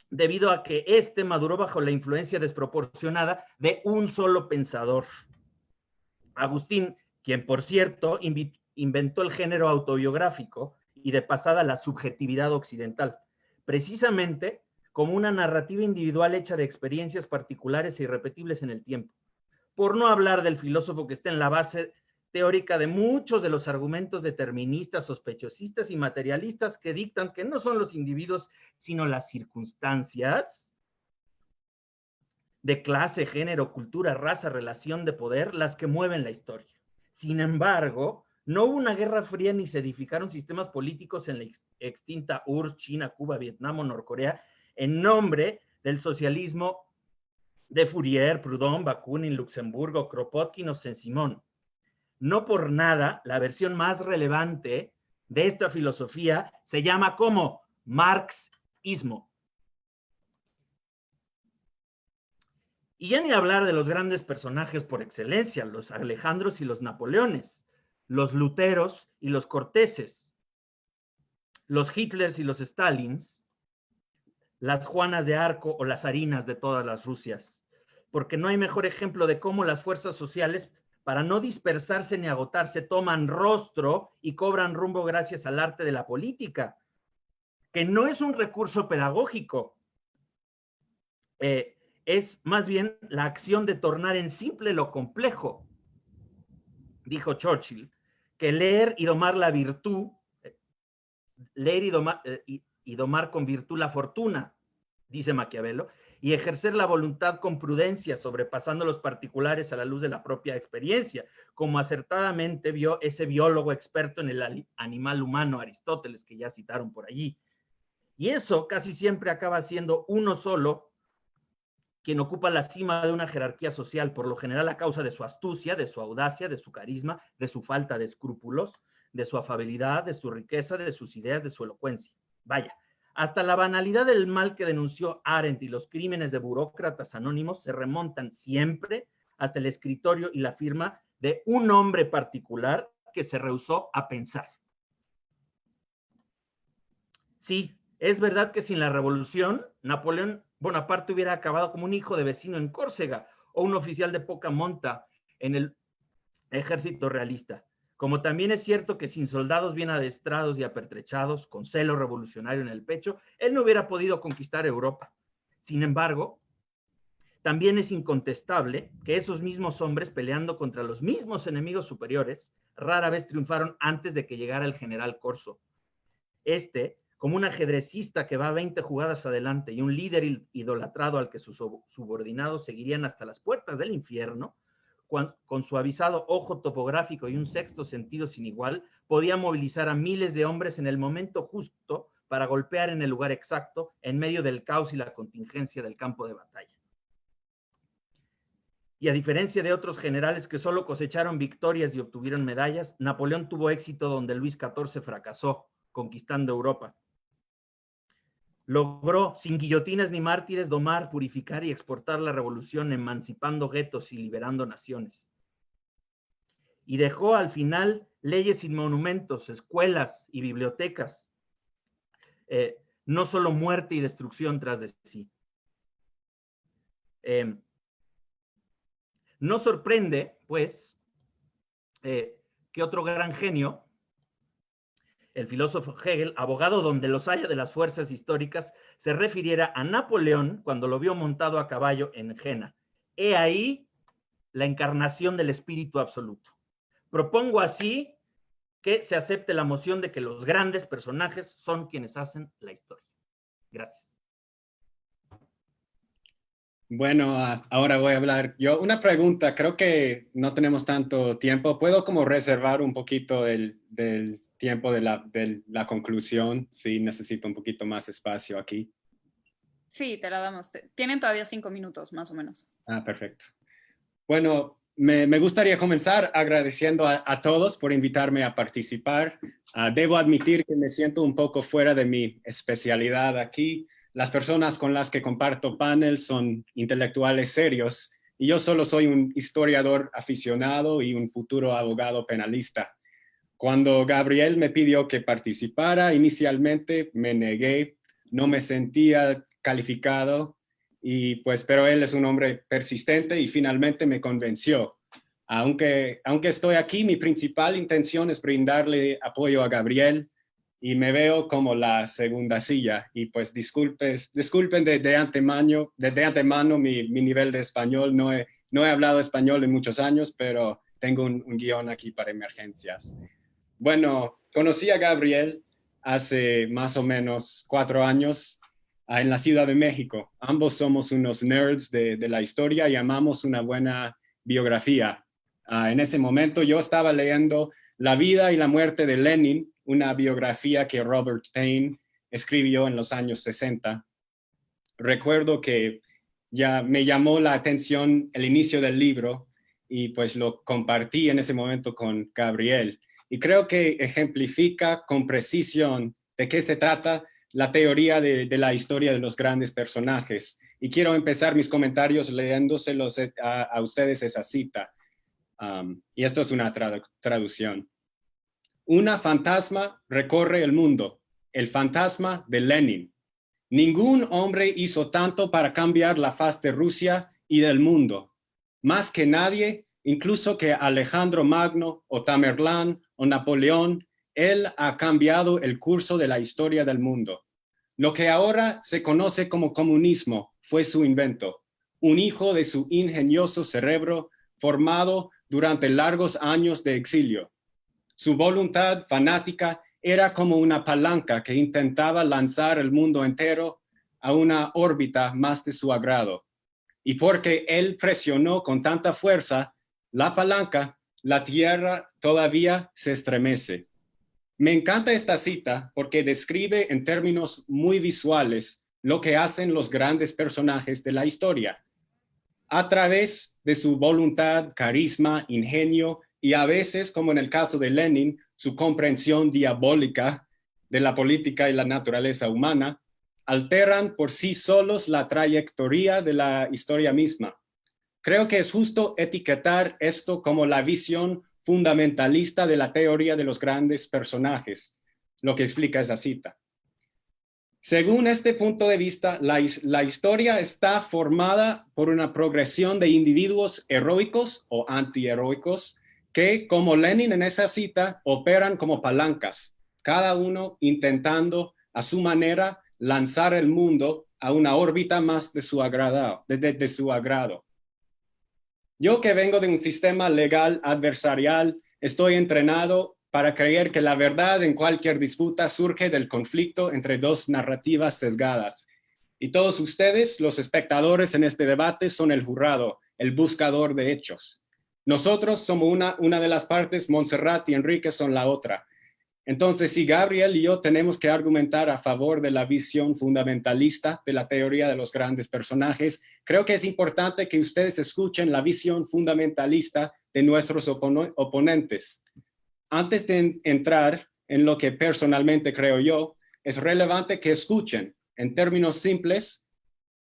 debido a que este maduró bajo la influencia desproporcionada de un solo pensador. Agustín, quien por cierto inventó el género autobiográfico y de pasada la subjetividad occidental, precisamente como una narrativa individual hecha de experiencias particulares e irrepetibles en el tiempo. Por no hablar del filósofo que está en la base teórica de muchos de los argumentos deterministas, sospechosistas y materialistas que dictan que no son los individuos, sino las circunstancias de clase, género, cultura, raza, relación de poder, las que mueven la historia. Sin embargo, no hubo una guerra fría ni se edificaron sistemas políticos en la extinta URSS, China, Cuba, Vietnam o Norcorea en nombre del socialismo de Fourier, Proudhon, Bakunin, Luxemburgo, Kropotkin o Saint-Simon. No por nada, la versión más relevante de esta filosofía se llama como marxismo. Y ya ni hablar de los grandes personajes por excelencia, los Alejandros y los Napoleones, los Luteros y los Corteses, los Hitlers y los Stalins, las Juanas de Arco o las Zarinas de todas las Rusias, porque no hay mejor ejemplo de cómo las fuerzas sociales, para no dispersarse ni agotarse, toman rostro y cobran rumbo gracias al arte de la política, que no es un recurso pedagógico, es más bien la acción de tornar en simple lo complejo. Dijo Churchill, que leer y domar la virtud, leer y domar con virtud la fortuna, dice Maquiavelo, y ejercer la voluntad con prudencia, sobrepasando los particulares a la luz de la propia experiencia, como acertadamente vio ese biólogo experto en el animal humano, Aristóteles, que ya citaron por allí. Y eso casi siempre acaba siendo uno solo quien ocupa la cima de una jerarquía social, por lo general a causa de su astucia, de su audacia, de su carisma, de su falta de escrúpulos, de su afabilidad, de su riqueza, de sus ideas, de su elocuencia. Vaya, hasta la banalidad del mal que denunció Arendt y los crímenes de burócratas anónimos se remontan siempre hasta el escritorio y la firma de un hombre particular que se rehusó a pensar. Sí, es verdad que sin la revolución, Napoleón Bonaparte hubiera acabado como un hijo de vecino en Córcega o un oficial de poca monta en el ejército realista. Como también es cierto que sin soldados bien adestrados y apertrechados, con celo revolucionario en el pecho, él no hubiera podido conquistar Europa. Sin embargo, también es incontestable que esos mismos hombres peleando contra los mismos enemigos superiores rara vez triunfaron antes de que llegara el general Corso. Como un ajedrecista que va 20 jugadas adelante y un líder idolatrado al que sus subordinados seguirían hasta las puertas del infierno, con su avisado ojo topográfico y un sexto sentido sin igual, podía movilizar a miles de hombres en el momento justo para golpear en el lugar exacto, en medio del caos y la contingencia del campo de batalla. Y a diferencia de otros generales que solo cosecharon victorias y obtuvieron medallas, Napoleón tuvo éxito donde Luis XIV fracasó, conquistando Europa. Logró, sin guillotinas ni mártires, domar, purificar y exportar la revolución, emancipando guetos y liberando naciones. Y dejó al final leyes sin monumentos, escuelas y bibliotecas, no solo muerte y destrucción tras de sí. No sorprende, pues, que otro gran genio, el filósofo Hegel, abogado donde los haya de las fuerzas históricas, se refiriera a Napoleón cuando lo vio montado a caballo en Jena. He ahí la encarnación del espíritu absoluto. Propongo así que se acepte la moción de que los grandes personajes son quienes hacen la historia. Gracias. Bueno, ahora voy a hablar yo. Una pregunta, creo que no tenemos tanto tiempo. ¿Puedo como reservar un poquito del tiempo de la conclusión? Sí, necesito un poquito más espacio aquí. Sí, te la damos. Tienen todavía 5 minutos, más o menos. Ah, perfecto. Bueno, me gustaría comenzar agradeciendo a todos por invitarme a participar. Debo admitir que me siento un poco fuera de mi especialidad aquí. Las personas con las que comparto panel son intelectuales serios y yo solo soy un historiador aficionado y un futuro abogado penalista. Cuando Gabriel me pidió que participara, inicialmente me negué, no me sentía calificado, pero él es un hombre persistente y finalmente me convenció. Aunque estoy aquí, mi principal intención es brindarle apoyo a Gabriel y me veo como la segunda silla. Y pues disculpen de antemano mi nivel de español. No he hablado español en muchos años, pero tengo un guión aquí para emergencias. Bueno, conocí a Gabriel hace más o menos 4 años en la Ciudad de México. Ambos somos unos nerds de la historia y amamos una buena biografía. En ese momento yo estaba leyendo La vida y la muerte de Lenin, una biografía que Robert Payne escribió en los años 60. Recuerdo que ya me llamó la atención el inicio del libro y pues lo compartí en ese momento con Gabriel. Y creo que ejemplifica con precisión de qué se trata la teoría de la historia de los grandes personajes. Y quiero empezar mis comentarios leyéndoselos a ustedes esa cita. Y esto es una traducción. Una fantasma recorre el mundo, el fantasma de Lenin. Ningún hombre hizo tanto para cambiar la faz de Rusia y del mundo. Más que nadie, incluso que Alejandro Magno o Tamerlán o Napoleón, él ha cambiado el curso de la historia del mundo. Lo que ahora se conoce como comunismo fue su invento, un hijo de su ingenioso cerebro formado durante largos años de exilio. Su voluntad fanática era como una palanca que intentaba lanzar el mundo entero a una órbita más de su agrado. Y porque él presionó con tanta fuerza la palanca, la tierra todavía se estremece. Me encanta esta cita porque describe en términos muy visuales lo que hacen los grandes personajes de la historia. A través de su voluntad, carisma, ingenio y a veces, como en el caso de Lenin, su comprensión diabólica de la política y la naturaleza humana, alteran por sí solos la trayectoria de la historia misma. Creo que es justo etiquetar esto como la visión fundamentalista de la teoría de los grandes personajes, lo que explica esa cita. Según este punto de vista, la historia está formada por una progresión de individuos heroicos o antiheroicos que, como Lenin en esa cita, operan como palancas, cada uno intentando a su manera lanzar el mundo a una órbita más de su agrado, de su agrado. Yo que vengo de un sistema legal adversarial, estoy entrenado para creer que la verdad en cualquier disputa surge del conflicto entre dos narrativas sesgadas. Y todos ustedes, los espectadores en este debate, son el jurado, el buscador de hechos. Nosotros somos una de las partes, Montserrat y Enrique son la otra. Entonces, si Gabriel y yo tenemos que argumentar a favor de la visión fundamentalista de la teoría de los grandes personajes, creo que es importante que ustedes escuchen la visión fundamentalista de nuestros oponentes. Antes de entrar en lo que personalmente creo yo, es relevante que escuchen, en términos simples,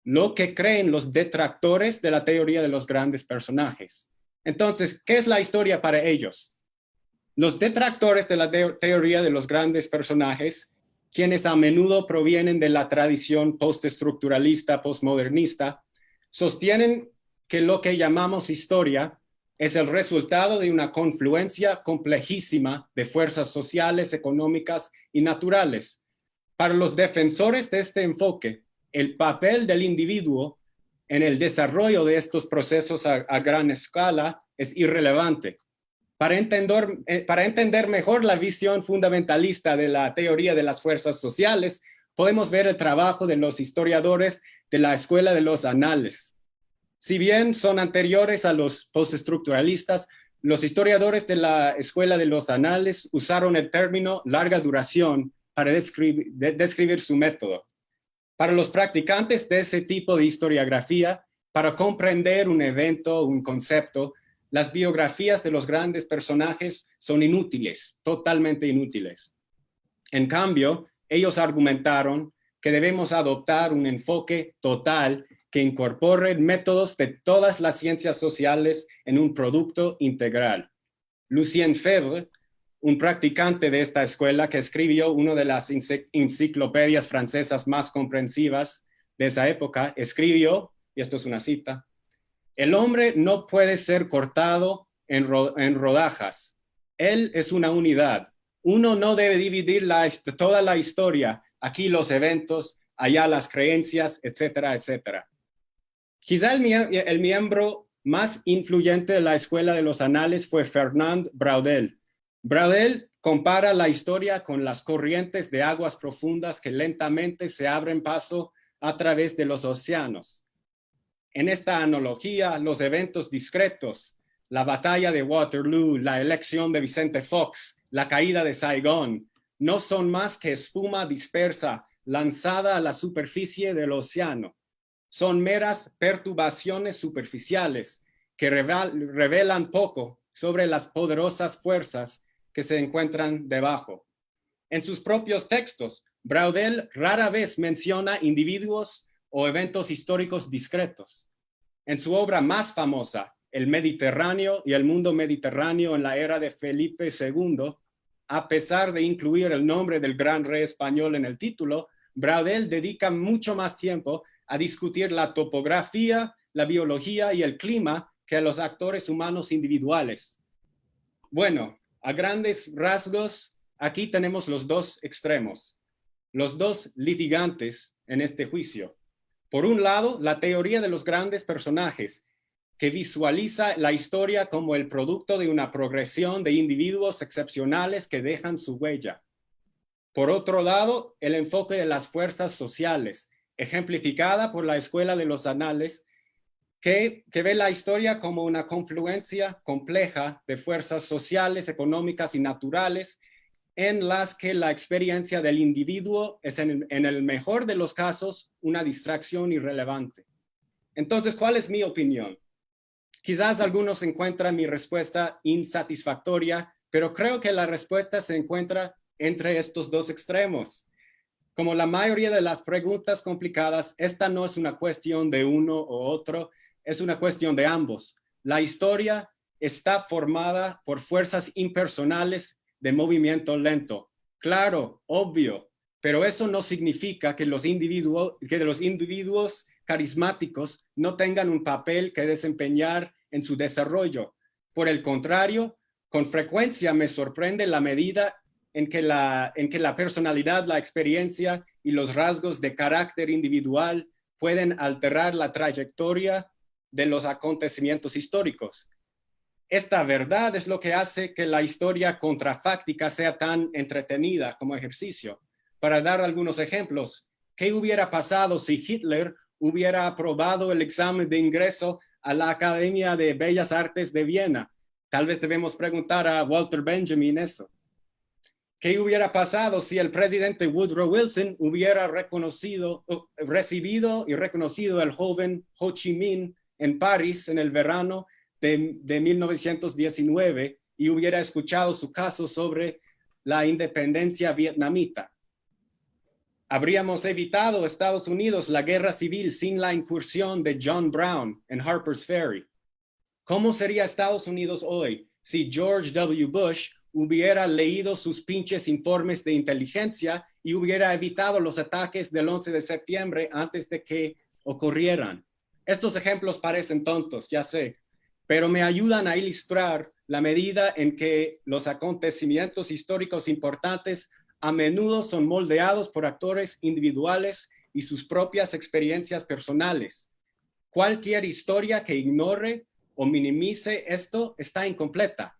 lo que creen los detractores de la teoría de los grandes personajes. Entonces, ¿qué es la historia para ellos? Los detractores de la teoría de los grandes personajes, quienes a menudo provienen de la tradición postestructuralista, postmodernista, sostienen que lo que llamamos historia es el resultado de una confluencia complejísima de fuerzas sociales, económicas y naturales. Para los defensores de este enfoque, el papel del individuo en el desarrollo de estos procesos a gran escala es irrelevante. Para entender mejor la visión fundamentalista de la teoría de las fuerzas sociales, podemos ver el trabajo de los historiadores de la Escuela de los Anales. Si bien son anteriores a los postestructuralistas, los historiadores de la Escuela de los Anales usaron el término larga duración para describir su método. Para los practicantes de ese tipo de historiografía, para comprender un evento, un concepto, las biografías de los grandes personajes son inútiles, totalmente inútiles. En cambio, ellos argumentaron que debemos adoptar un enfoque total que incorpore métodos de todas las ciencias sociales en un producto integral. Lucien Febvre, un practicante de esta escuela que escribió una de las enciclopedias francesas más comprensivas de esa época, escribió, y esto es una cita: el hombre no puede ser cortado en rodajas. Él es una unidad. Uno no debe dividir toda la historia, aquí los eventos, allá las creencias, etcétera, etcétera. Quizá el miembro más influyente de la Escuela de los Anales fue Fernand Braudel. Braudel compara la historia con las corrientes de aguas profundas que lentamente se abren paso a través de los océanos. En esta analogía, los eventos discretos, la batalla de Waterloo, la elección de Vicente Fox, la caída de Saigón, no son más que espuma dispersa lanzada a la superficie del océano. Son meras perturbaciones superficiales que revelan poco sobre las poderosas fuerzas que se encuentran debajo. En sus propios textos, Braudel rara vez menciona individuos o eventos históricos discretos. En su obra más famosa, El Mediterráneo y el mundo mediterráneo en la era de Felipe II, a pesar de incluir el nombre del gran rey español en el título, Braudel dedica mucho más tiempo a discutir la topografía, la biología y el clima que a los actores humanos individuales. Bueno, a grandes rasgos, aquí tenemos los dos extremos, los dos litigantes en este juicio. Por un lado, la teoría de los grandes personajes, que visualiza la historia como el producto de una progresión de individuos excepcionales que dejan su huella. Por otro lado, el enfoque de las fuerzas sociales, ejemplificada por la Escuela de los Anales, que ve la historia como una confluencia compleja de fuerzas sociales, económicas y naturales, en las que la experiencia del individuo es en el mejor de los casos una distracción irrelevante. Entonces, ¿cuál es mi opinión? Quizás algunos encuentran mi respuesta insatisfactoria, pero creo que la respuesta se encuentra entre estos dos extremos. Como la mayoría de las preguntas complicadas, esta no es una cuestión de uno u otro, es una cuestión de ambos. La historia está formada por fuerzas impersonales de movimiento lento. Claro, obvio, pero eso no significa que los individuos carismáticos no tengan un papel que desempeñar en su desarrollo. Por el contrario, con frecuencia me sorprende la medida en que la personalidad, la experiencia y los rasgos de carácter individual pueden alterar la trayectoria de los acontecimientos históricos. Esta verdad es lo que hace que la historia contrafáctica sea tan entretenida como ejercicio. Para dar algunos ejemplos, ¿qué hubiera pasado si Hitler hubiera aprobado el examen de ingreso a la Academia de Bellas Artes de Viena? Tal vez debemos preguntar a Walter Benjamin eso. ¿Qué hubiera pasado si el presidente Woodrow Wilson hubiera recibido y reconocido al joven Ho Chi Minh en París en el verano de 1919 y hubiera escuchado su caso sobre la independencia vietnamita? Habríamos evitado Estados Unidos la guerra civil sin la incursión de John Brown en Harper's Ferry. ¿Cómo sería Estados Unidos hoy si George W. Bush hubiera leído sus pinches informes de inteligencia y hubiera evitado los ataques del 11 de septiembre antes de que ocurrieran? Estos ejemplos parecen tontos, ya sé, pero me ayudan a ilustrar la medida en que los acontecimientos históricos importantes a menudo son moldeados por actores individuales y sus propias experiencias personales. Cualquier historia que ignore o minimice esto está incompleta.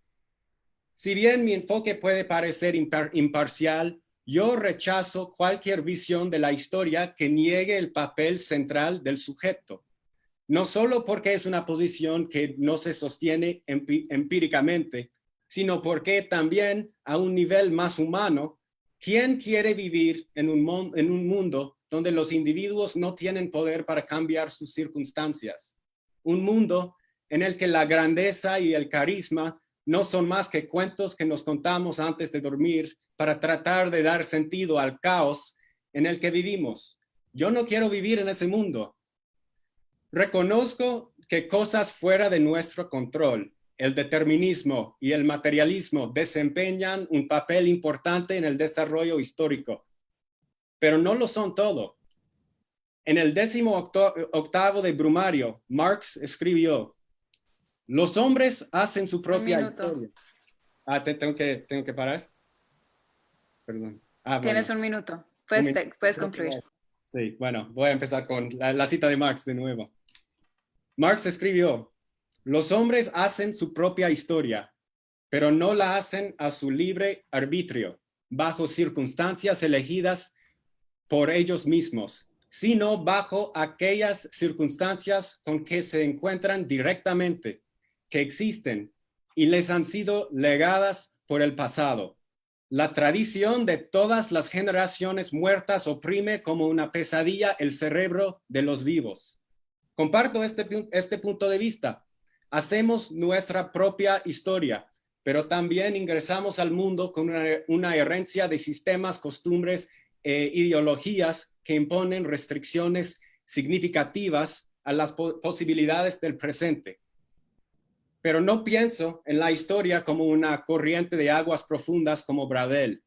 Si bien mi enfoque puede parecer imparcial, yo rechazo cualquier visión de la historia que niegue el papel central del sujeto. No solo porque es una posición que no se sostiene empíricamente, sino porque también a un nivel más humano, ¿quién quiere vivir en un mundo donde los individuos no tienen poder para cambiar sus circunstancias? Un mundo en el que la grandeza y el carisma no son más que cuentos que nos contamos antes de dormir para tratar de dar sentido al caos en el que vivimos. Yo no quiero vivir en ese mundo. Reconozco que cosas fuera de nuestro control, el determinismo y el materialismo desempeñan un papel importante en el desarrollo histórico, pero no lo son todo. En el 18º de Brumario, Marx escribió: los hombres hacen su propia historia. Tengo que parar. Perdón. Tienes un minuto. Puedes concluir. Sí, bueno, voy a empezar con la cita de Marx de nuevo. Marx escribió: los hombres hacen su propia historia, pero no la hacen a su libre arbitrio, bajo circunstancias elegidas por ellos mismos, sino bajo aquellas circunstancias con que se encuentran directamente, que existen y les han sido legadas por el pasado. La tradición de todas las generaciones muertas oprime como una pesadilla el cerebro de los vivos. Comparto este punto de vista. Hacemos nuestra propia historia, pero también ingresamos al mundo con una herencia de sistemas, costumbres e ideologías que imponen restricciones significativas a las posibilidades del presente. Pero no pienso en la historia como una corriente de aguas profundas como Bradel.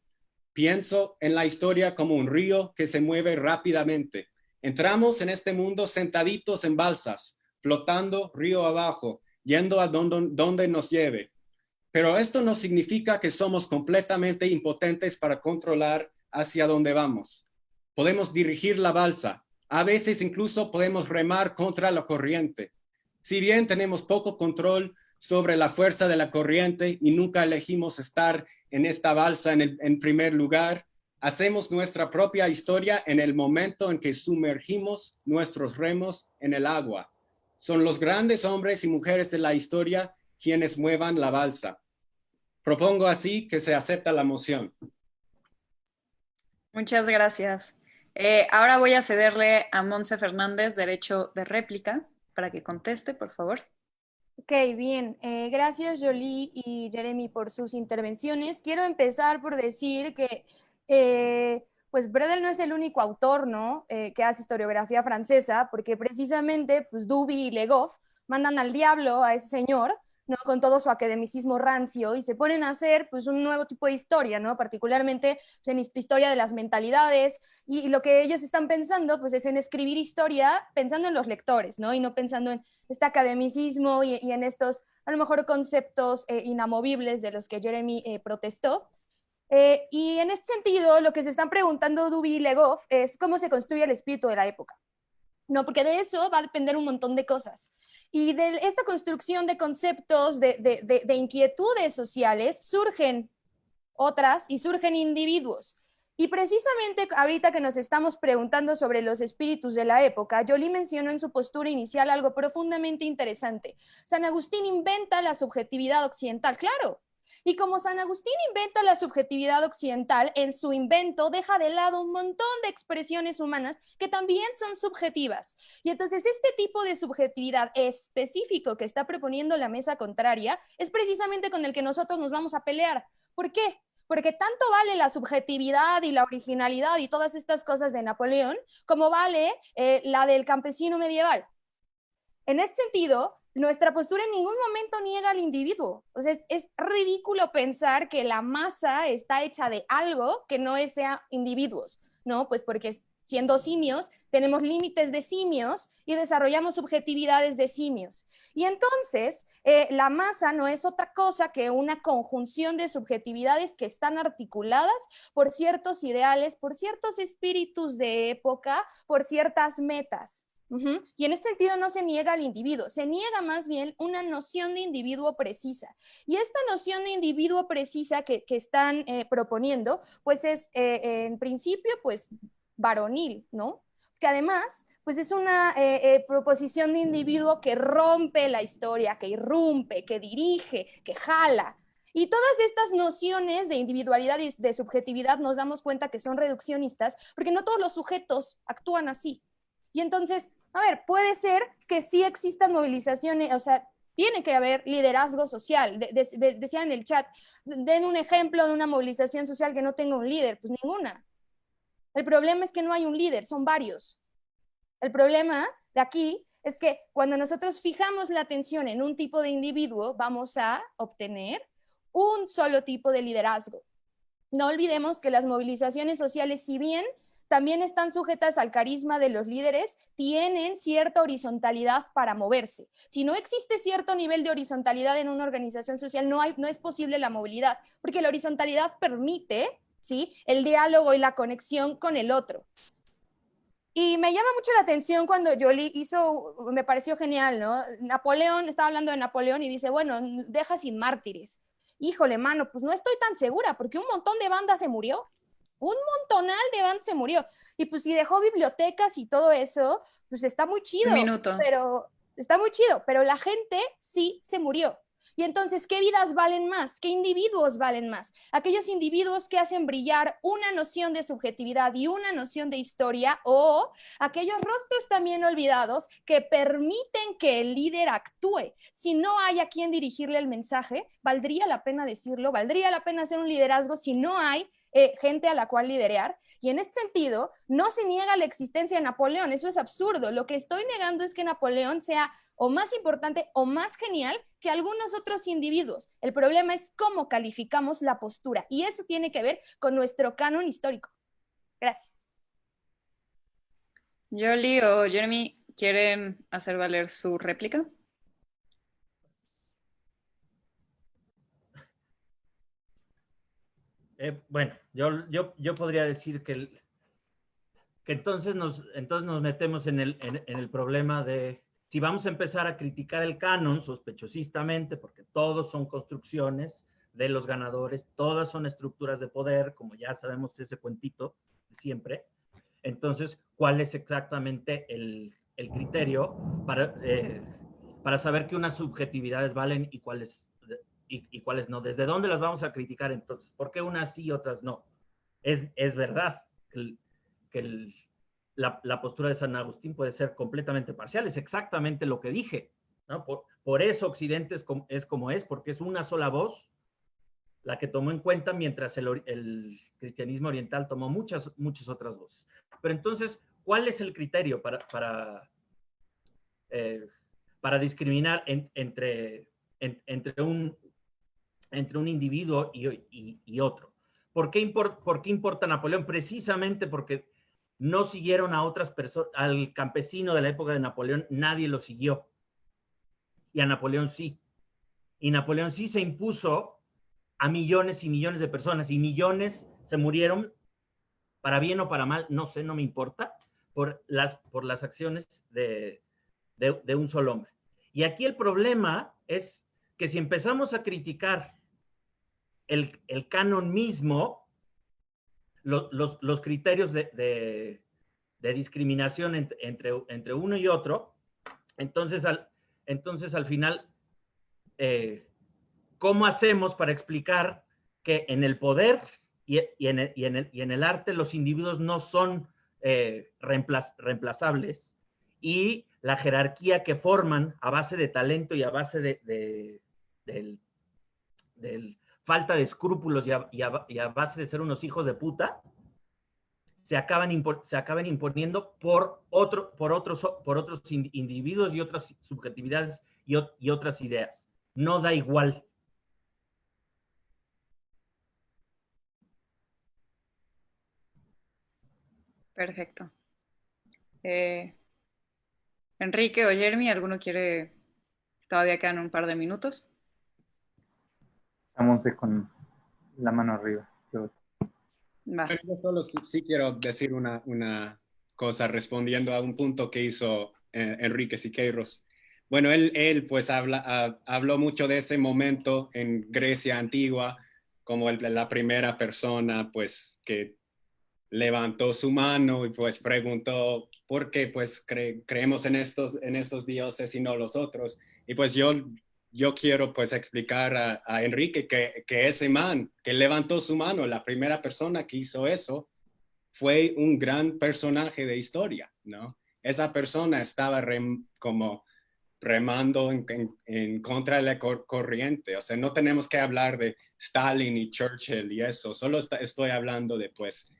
Pienso en la historia como un río que se mueve rápidamente. Entramos en este mundo sentaditos en balsas, flotando río abajo, yendo a donde nos lleve. Pero esto no significa que somos completamente impotentes para controlar hacia dónde vamos. Podemos dirigir la balsa. A veces incluso podemos remar contra la corriente. Si bien tenemos poco control sobre la fuerza de la corriente y nunca elegimos estar en esta balsa en primer lugar, hacemos nuestra propia historia en el momento en que sumergimos nuestros remos en el agua. Son los grandes hombres y mujeres de la historia quienes muevan la balsa. Propongo así que se acepta la moción. Muchas gracias. Ahora voy a cederle a Montse Fernández derecho de réplica para que conteste, por favor. Ok, bien. Gracias, Jolie y Jeremy, por sus intervenciones. Quiero empezar por decir que pues Bredel no es el único autor, ¿no? Que hace historiografía francesa, porque precisamente pues Duby y Legoff mandan al diablo a ese señor, ¿no? Con todo su academicismo rancio y se ponen a hacer pues un nuevo tipo de historia, ¿no? Particularmente pues, en historia de las mentalidades y lo que ellos están pensando pues es en escribir historia pensando en los lectores, ¿no? Y no pensando en este academicismo y en estos a lo mejor conceptos inamovibles de los que Jeremy protestó. Y en este sentido, lo que se están preguntando Dubí y Legoff es cómo se construye el espíritu de la época. No, porque de eso va a depender un montón de cosas. Y de esta construcción de conceptos, de inquietudes sociales, surgen otras y surgen individuos. Y precisamente ahorita que nos estamos preguntando sobre los espíritus de la época, Joly mencionó en su postura inicial algo profundamente interesante. San Agustín inventa la subjetividad occidental, claro. Y como San Agustín inventa la subjetividad occidental, en su invento deja de lado un montón de expresiones humanas que también son subjetivas. Y entonces este tipo de subjetividad específico que está proponiendo la mesa contraria es precisamente con el que nosotros nos vamos a pelear. ¿Por qué? Porque tanto vale la subjetividad y la originalidad y todas estas cosas de Napoleón, como vale la del campesino medieval. En este sentido, nuestra postura en ningún momento niega al individuo. O sea, es ridículo pensar que la masa está hecha de algo que no sea individuos, ¿no? Pues porque siendo simios, tenemos límites de simios y desarrollamos subjetividades de simios. Y entonces, la masa no es otra cosa que una conjunción de subjetividades que están articuladas por ciertos ideales, por ciertos espíritus de época, por ciertas metas. Y en este sentido no se niega al individuo, se niega más bien una noción de individuo precisa. Y esta noción de individuo precisa que están proponiendo, pues es en principio, pues varonil, ¿no? Que además, pues es una proposición de individuo que rompe la historia, que irrumpe, que dirige, que jala. Y todas estas nociones de individualidad y de subjetividad nos damos cuenta que son reduccionistas, porque no todos los sujetos actúan así. Y entonces, a ver, puede ser que sí existan movilizaciones, o sea, tiene que haber liderazgo social. Decía en el chat, den un ejemplo de una movilización social que no tenga un líder. Pues ninguna. El problema es que no hay un líder, son varios. El problema de aquí es que cuando nosotros fijamos la atención en un tipo de individuo, vamos a obtener un solo tipo de liderazgo. No olvidemos que las movilizaciones sociales, si bien también están sujetas al carisma de los líderes, tienen cierta horizontalidad para moverse. Si no existe cierto nivel de horizontalidad en una organización social, no es posible la movilidad, porque la horizontalidad permite, ¿sí?, el diálogo y la conexión con el otro. Y me llama mucho la atención cuando Joly hizo, me pareció genial, ¿no? Napoleón, estaba hablando de Napoleón y dice, bueno, deja sin mártires. Híjole, mano, pues no estoy tan segura, porque un montón de bandas se murió. Un montonal de bandas se murió. Y pues si dejó bibliotecas y todo eso, pues está muy chido. Un minuto. Pero está muy chido, pero la gente sí se murió. Y entonces, ¿qué vidas valen más? ¿Qué individuos valen más? Aquellos individuos que hacen brillar una noción de subjetividad y una noción de historia, o aquellos rostros también olvidados que permiten que el líder actúe. Si no hay a quien dirigirle el mensaje, valdría la pena decirlo, valdría la pena hacer un liderazgo si no hay gente a la cual liderar. Y en este sentido, no se niega la existencia de Napoleón, eso es absurdo. Lo que estoy negando es que Napoleón sea o más importante o más genial que algunos otros individuos. El problema es cómo calificamos la postura, y eso tiene que ver con nuestro canon histórico. Gracias. Joly o Jeremy, ¿quieren hacer valer su réplica? Bueno, yo podría decir que entonces nos metemos en el problema de si vamos a empezar a criticar el canon sospechosamente, porque todos son construcciones de los ganadores, todas son estructuras de poder, como ya sabemos ese cuentito de siempre. Entonces, ¿cuál es exactamente el criterio para saber que unas subjetividades valen y cuáles no? ¿Desde dónde las vamos a criticar entonces? ¿Por qué unas sí y otras no? Es verdad que la postura de San Agustín puede ser completamente parcial, es exactamente lo que dije, ¿no? Por eso Occidente es como es, porque es una sola voz la que tomó en cuenta, mientras el cristianismo oriental tomó muchas otras voces. Pero entonces, ¿cuál es el criterio para discriminar entre un individuo y otro? ¿Por qué importa Napoleón? Precisamente porque no siguieron a otras personas, al campesino de la época de Napoleón, nadie lo siguió. Y a Napoleón sí. Y Napoleón sí se impuso a millones y millones de personas, y millones se murieron, para bien o para mal, no sé, no me importa, por las acciones de un solo hombre. Y aquí el problema es que si empezamos a criticar el canon mismo, los criterios de discriminación entre uno y otro, entonces al final, ¿cómo hacemos para explicar que en el poder y en el arte los individuos no son reemplazables, y la jerarquía que forman a base de talento y a base del falta de escrúpulos y a base de ser unos hijos de puta, se acaban imponiendo por otros individuos y otras subjetividades y otras ideas? No da igual. Perfecto. Enrique o Jeremy, ¿alguno quiere? Todavía quedan un par de minutos. Estamos con la mano arriba. Va. Pero yo solo sí quiero decir una cosa respondiendo a un punto que hizo Enrique Siqueiros. Bueno, él pues habló mucho de ese momento en Grecia antigua, como la primera persona pues que levantó su mano y pues preguntó por qué pues creemos en estos dioses y no los otros. Y pues yo quiero pues explicar a Enrique que ese man que levantó su mano, la primera persona que hizo eso, fue un gran personaje de historia, ¿no? Esa persona estaba como remando en contra de la corriente. O sea, no tenemos que hablar de Stalin y Churchill y eso, solo estoy hablando de pues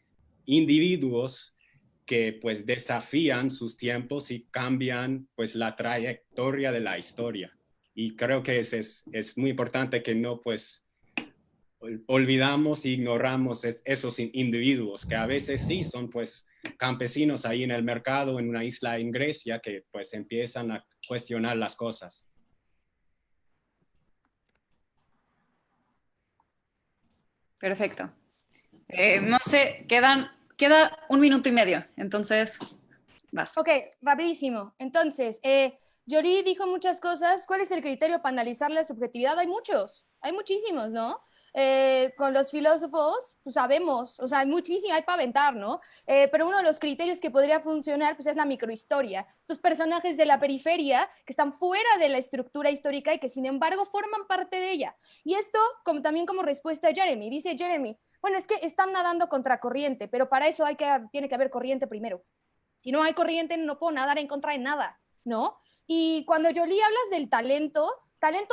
individuos que pues desafían sus tiempos y cambian pues la trayectoria de la historia. Y creo que es muy importante que no pues olvidamos e ignoramos esos individuos que a veces sí son pues campesinos ahí en el mercado en una isla en Grecia que pues empiezan a cuestionar las cosas. Perfecto. Monse, queda 1 minuto y medio, entonces vas. Ok, rapidísimo. Entonces, Yori dijo muchas cosas. ¿Cuál es el criterio para analizar la subjetividad? Hay muchos, hay muchísimos, ¿no? Con los filósofos, pues sabemos, o sea, hay muchísimo, hay para aventar, ¿no? Pero uno de los criterios que podría funcionar, pues es la microhistoria. Estos personajes de la periferia que están fuera de la estructura histórica y que sin embargo forman parte de ella. Y esto también como respuesta a Jeremy. Dice Jeremy, bueno, es que están nadando contra corriente, pero para eso tiene que haber corriente primero. Si no hay corriente, no puedo nadar en contra de nada, ¿no? Y cuando Jolie hablas del talento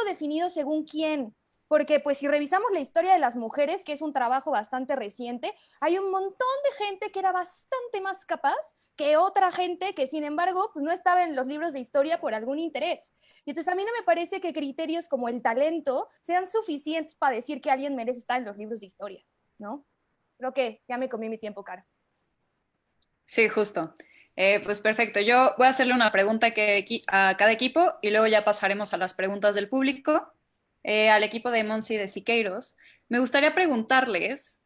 definido según quién, porque pues si revisamos la historia de las mujeres, que es un trabajo bastante reciente, hay un montón de gente que era bastante más capaz que otra gente que sin embargo pues, no estaba en los libros de historia por algún interés. Y entonces a mí no me parece que criterios como el talento sean suficientes para decir que alguien merece estar en los libros de historia, ¿no? Creo que ya me comí mi tiempo, Caro. Sí, justo. Pues perfecto. Yo voy a hacerle una pregunta a cada equipo y luego ya pasaremos a las preguntas del público. Al equipo de Monse y de Siqueiros, me gustaría preguntarles,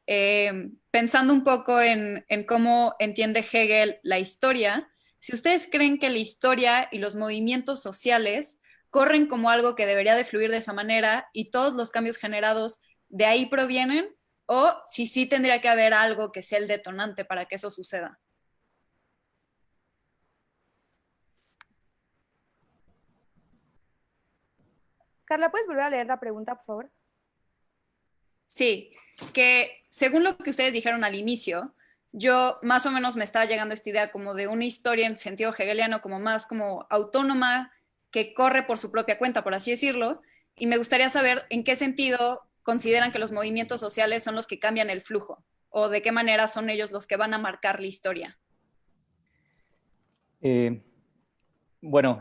pensando un poco en cómo entiende Hegel la historia, si ustedes creen que la historia y los movimientos sociales corren como algo que debería de fluir de esa manera y todos los cambios generados de ahí provienen, o si sí tendría que haber algo que sea el detonante para que eso suceda. Carla, ¿puedes volver a leer la pregunta, por favor? Sí, que según lo que ustedes dijeron al inicio, yo más o menos me estaba llegando a esta idea como de una historia en sentido hegeliano, como más como autónoma, que corre por su propia cuenta, por así decirlo, y me gustaría saber en qué sentido consideran que los movimientos sociales son los que cambian el flujo, o de qué manera son ellos los que van a marcar la historia. Bueno,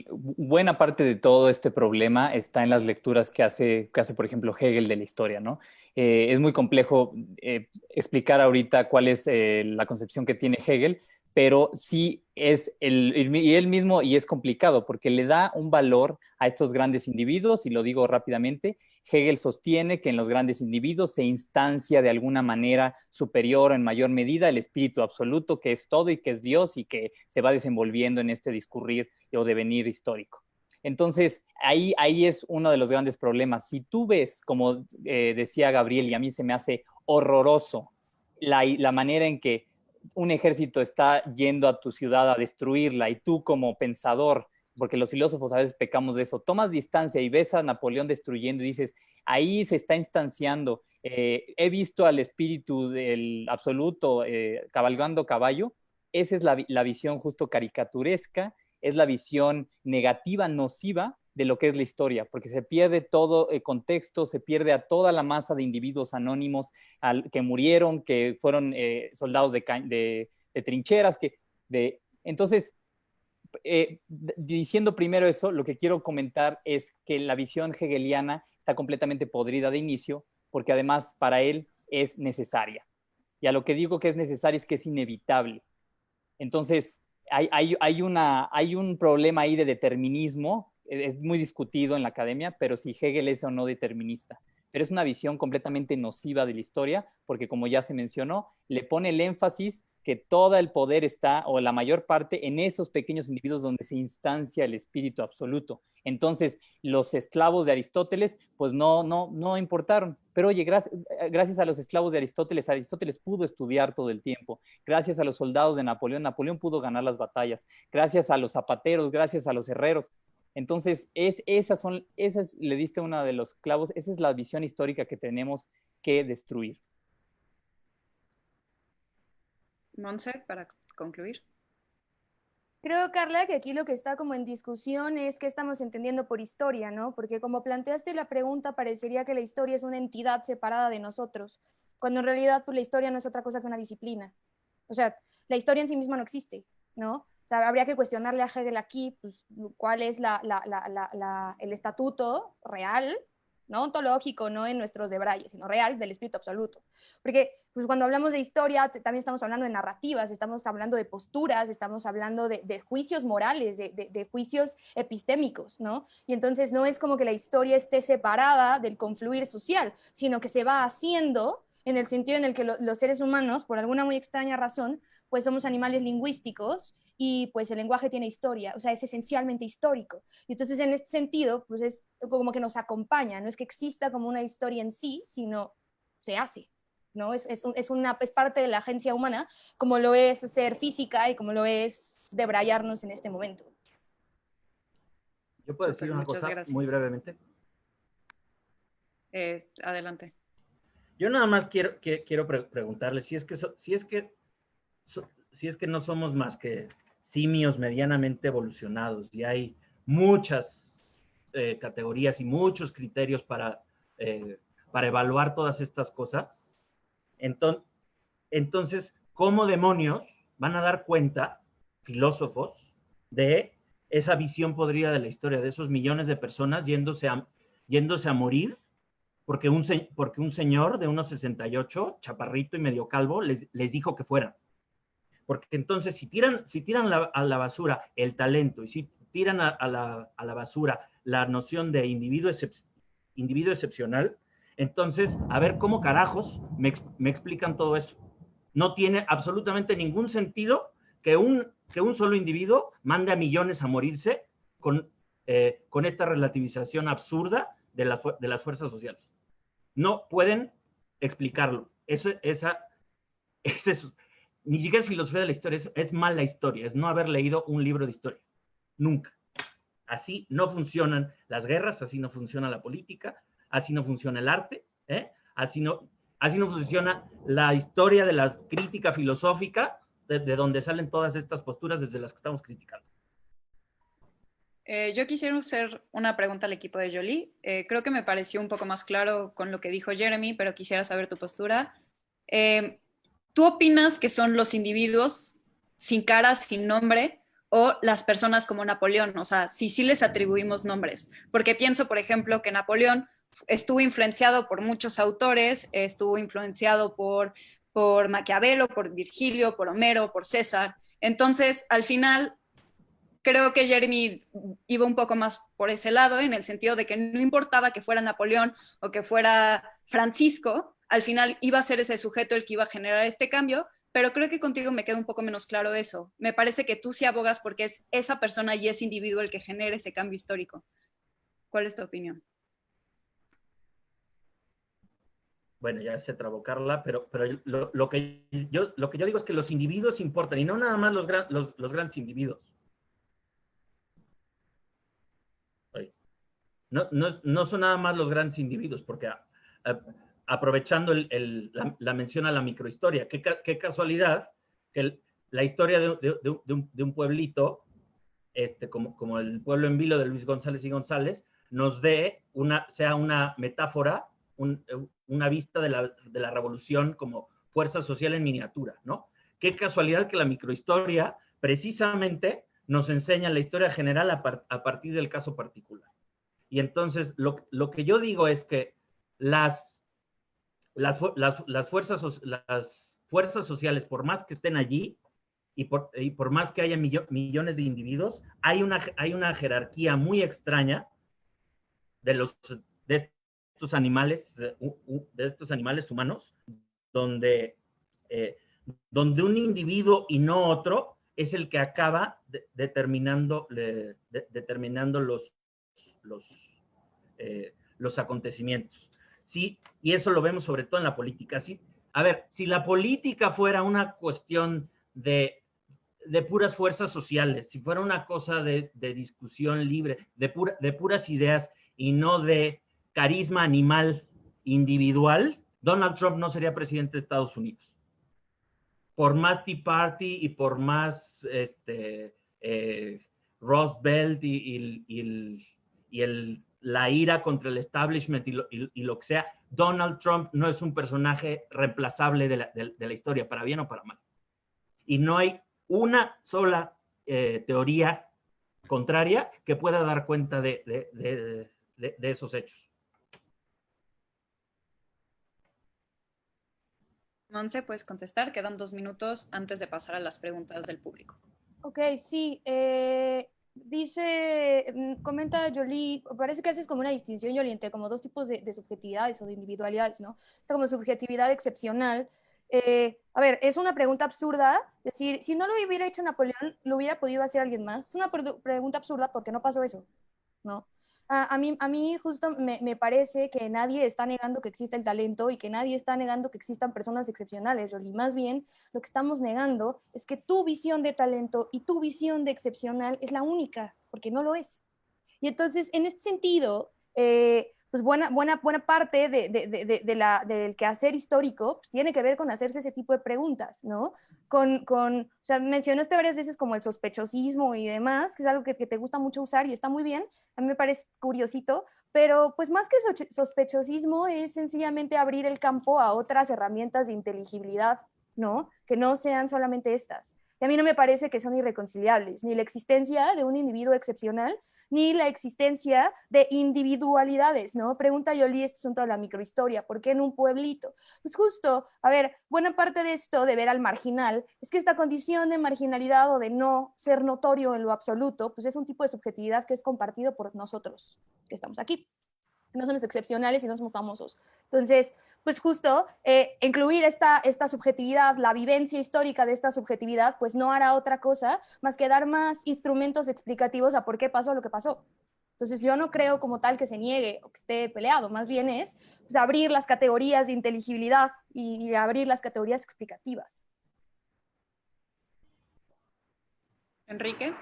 buena parte de todo este problema está en las lecturas que hace, por ejemplo, Hegel de la historia, ¿no? Es muy complejo explicar ahorita cuál es la concepción que tiene Hegel, pero sí es y él mismo, y es complicado, porque le da un valor a estos grandes individuos, y lo digo rápidamente. Hegel sostiene que en los grandes individuos se instancia de alguna manera superior o en mayor medida el espíritu absoluto, que es todo y que es Dios, y que se va desenvolviendo en este discurrir o devenir histórico. Entonces, ahí es uno de los grandes problemas. Si tú ves, como decía Gabriel, y a mí se me hace horroroso, la manera en que un ejército está yendo a tu ciudad a destruirla, y tú como pensador, porque los filósofos a veces pecamos de eso, tomas distancia y ves a Napoleón destruyendo y dices, ahí se está instanciando, he visto al espíritu del absoluto cabalgando caballo. Esa es la visión justo caricaturesca, es la visión negativa, nociva de lo que es la historia, porque se pierde todo el contexto, se pierde a toda la masa de individuos anónimos que murieron, que fueron soldados de trincheras. Entonces, diciendo primero eso, lo que quiero comentar es que la visión hegeliana está completamente podrida de inicio, porque además para él es necesaria. Y a lo que digo que es necesaria es que es inevitable. Entonces, hay un problema ahí de determinismo, es muy discutido en la academia, pero si Hegel es o no determinista. Pero es una visión completamente nociva de la historia, porque como ya se mencionó, le pone el énfasis que todo el poder está, o la mayor parte, en esos pequeños individuos donde se instancia el espíritu absoluto. Entonces, los esclavos de Aristóteles, pues no importaron. Pero oye, gracias a los esclavos de Aristóteles, Aristóteles pudo estudiar todo el tiempo. Gracias a los soldados de Napoleón, Napoleón pudo ganar las batallas. Gracias a los zapateros, gracias a los herreros. Entonces, le diste uno de los clavos, esa es la visión histórica que tenemos que destruir. Monse, para concluir. Creo, Carla, que aquí lo que está como en discusión es qué estamos entendiendo por historia, ¿no? Porque como planteaste la pregunta, parecería que la historia es una entidad separada de nosotros, cuando en realidad pues, la historia no es otra cosa que una disciplina. O sea, la historia en sí misma no existe, ¿no? O sea, habría que cuestionarle a Hegel aquí pues, cuál es el estatuto real, no ontológico, no en nuestros debrayes, sino real del espíritu absoluto. Porque pues, cuando hablamos de historia también estamos hablando de narrativas, estamos hablando de posturas, estamos hablando de juicios morales, de juicios epistémicos, ¿no? Y entonces no es como que la historia esté separada del confluir social, sino que se va haciendo en el sentido en el que los seres humanos, por alguna muy extraña razón, pues somos animales lingüísticos y pues el lenguaje tiene historia, o sea, es esencialmente histórico. Y entonces en este sentido, pues es como que nos acompaña, no es que exista como una historia en sí, sino se hace, ¿no? Es parte de la agencia humana, como lo es ser física y como lo es debrayarnos en este momento. Yo puedo decir una cosa muy brevemente. Adelante. Yo nada más quiero preguntarle si es que no somos más que simios medianamente evolucionados y hay muchas categorías y muchos criterios para evaluar todas estas cosas. Entonces, ¿cómo demonios van a dar cuenta filósofos de esa visión podrida de la historia, de esos millones de personas yéndose a morir porque un señor de unos 68, chaparrito y medio calvo, les dijo que fueran? Porque entonces, si tiran a la basura el talento y si tiran a la basura la noción de individuo excepcional, entonces, a ver cómo carajos me explican todo eso. No tiene absolutamente ningún sentido que un solo individuo mande a millones a morirse con esta relativización absurda de las fuerzas sociales. No pueden explicarlo. Ni siquiera es filosofía de la historia, es mala historia, es no haber leído un libro de historia. Nunca. Así no funcionan las guerras, así no funciona la política, así no funciona el arte, así no funciona la historia de la crítica filosófica, de donde salen todas estas posturas desde las que estamos criticando. Yo quisiera hacer una pregunta al equipo de Jolie. Creo que me pareció un poco más claro con lo que dijo Jeremy, pero quisiera saber tu postura. ¿Tú opinas que son los individuos sin cara, sin nombre, o las personas como Napoleón? O sea, si sí les atribuimos nombres. Porque pienso, por ejemplo, que Napoleón estuvo influenciado por muchos autores, estuvo influenciado por Maquiavelo, por Virgilio, por Homero, por César. Entonces, al final, creo que Jeremy iba un poco más por ese lado, en el sentido de que no importaba que fuera Napoleón o que fuera Francisco, al final iba a ser ese sujeto el que iba a generar este cambio, pero creo que contigo me queda un poco menos claro eso. Me parece que tú sí abogas porque es esa persona y ese individuo el que genera ese cambio histórico. ¿Cuál es tu opinión? Bueno, ya sé trabocarla, pero lo que yo digo es que los individuos importan, y no nada más los grandes individuos. No son nada más los grandes individuos, porque aprovechando la mención a la microhistoria, qué casualidad que la historia de un pueblito, como el pueblo en vilo de Luis González y González, nos sea una metáfora, una vista de la revolución como fuerza social en miniatura, ¿no? Qué casualidad que la microhistoria precisamente nos enseña la historia general a partir del caso particular. Y entonces lo que yo digo es que las fuerzas sociales, por más que estén allí y por más que haya millones de individuos, hay una jerarquía muy extraña de estos animales humanos, donde un individuo y no otro es el que acaba determinando los acontecimientos. Sí, y eso lo vemos sobre todo en la política. Sí, a ver, si la política fuera una cuestión de puras fuerzas sociales, si fuera una cosa de discusión libre, de puras ideas y no de carisma animal individual, Donald Trump no sería presidente de Estados Unidos. Por más Tea Party y por más Rust Belt y la ira contra el establishment y lo que sea, Donald Trump no es un personaje reemplazable de la historia, para bien o para mal. Y no hay una sola teoría contraria que pueda dar cuenta de esos hechos. Monse, puedes contestar. Quedan 2 minutos antes de pasar a las preguntas del público. Ok, sí. Comenta Jolie, parece que haces como una distinción, Jolie, entre como dos tipos de subjetividades o de individualidades, ¿no? Esta como subjetividad excepcional. A ver, es una pregunta absurda, decir, si no lo hubiera hecho Napoleón, ¿lo hubiera podido hacer alguien más? Es una pregunta absurda porque no pasó eso, ¿no? A mí justo me parece que nadie está negando que exista el talento y que nadie está negando que existan personas excepcionales, Jolie. Más bien, lo que estamos negando es que tu visión de talento y tu visión de excepcional es la única, porque no lo es. Y entonces, en este sentido, pues buena parte del quehacer histórico pues, tiene que ver con hacerse ese tipo de preguntas, ¿no? O sea, mencionaste varias veces como el sospechosismo y demás, que es algo que te gusta mucho usar y está muy bien, a mí me parece curiosito, pero pues más que sospechosismo es sencillamente abrir el campo a otras herramientas de inteligibilidad, ¿no? Que no sean solamente estas. Y a mí no me parece que son irreconciliables, ni la existencia de un individuo excepcional, ni la existencia de individualidades, ¿no? Pregunta Jolie este asunto de la microhistoria, ¿por qué en un pueblito? Pues justo, a ver, buena parte de esto de ver al marginal es que esta condición de marginalidad o de no ser notorio en lo absoluto, pues es un tipo de subjetividad que es compartido por nosotros, que estamos aquí. No somos excepcionales y no somos famosos. Entonces, pues justo incluir esta subjetividad, la vivencia histórica de esta subjetividad, pues no hará otra cosa más que dar más instrumentos explicativos a por qué pasó lo que pasó. Entonces yo no creo como tal que se niegue o que esté peleado, más bien es pues, abrir las categorías de inteligibilidad y abrir las categorías explicativas. Enrique.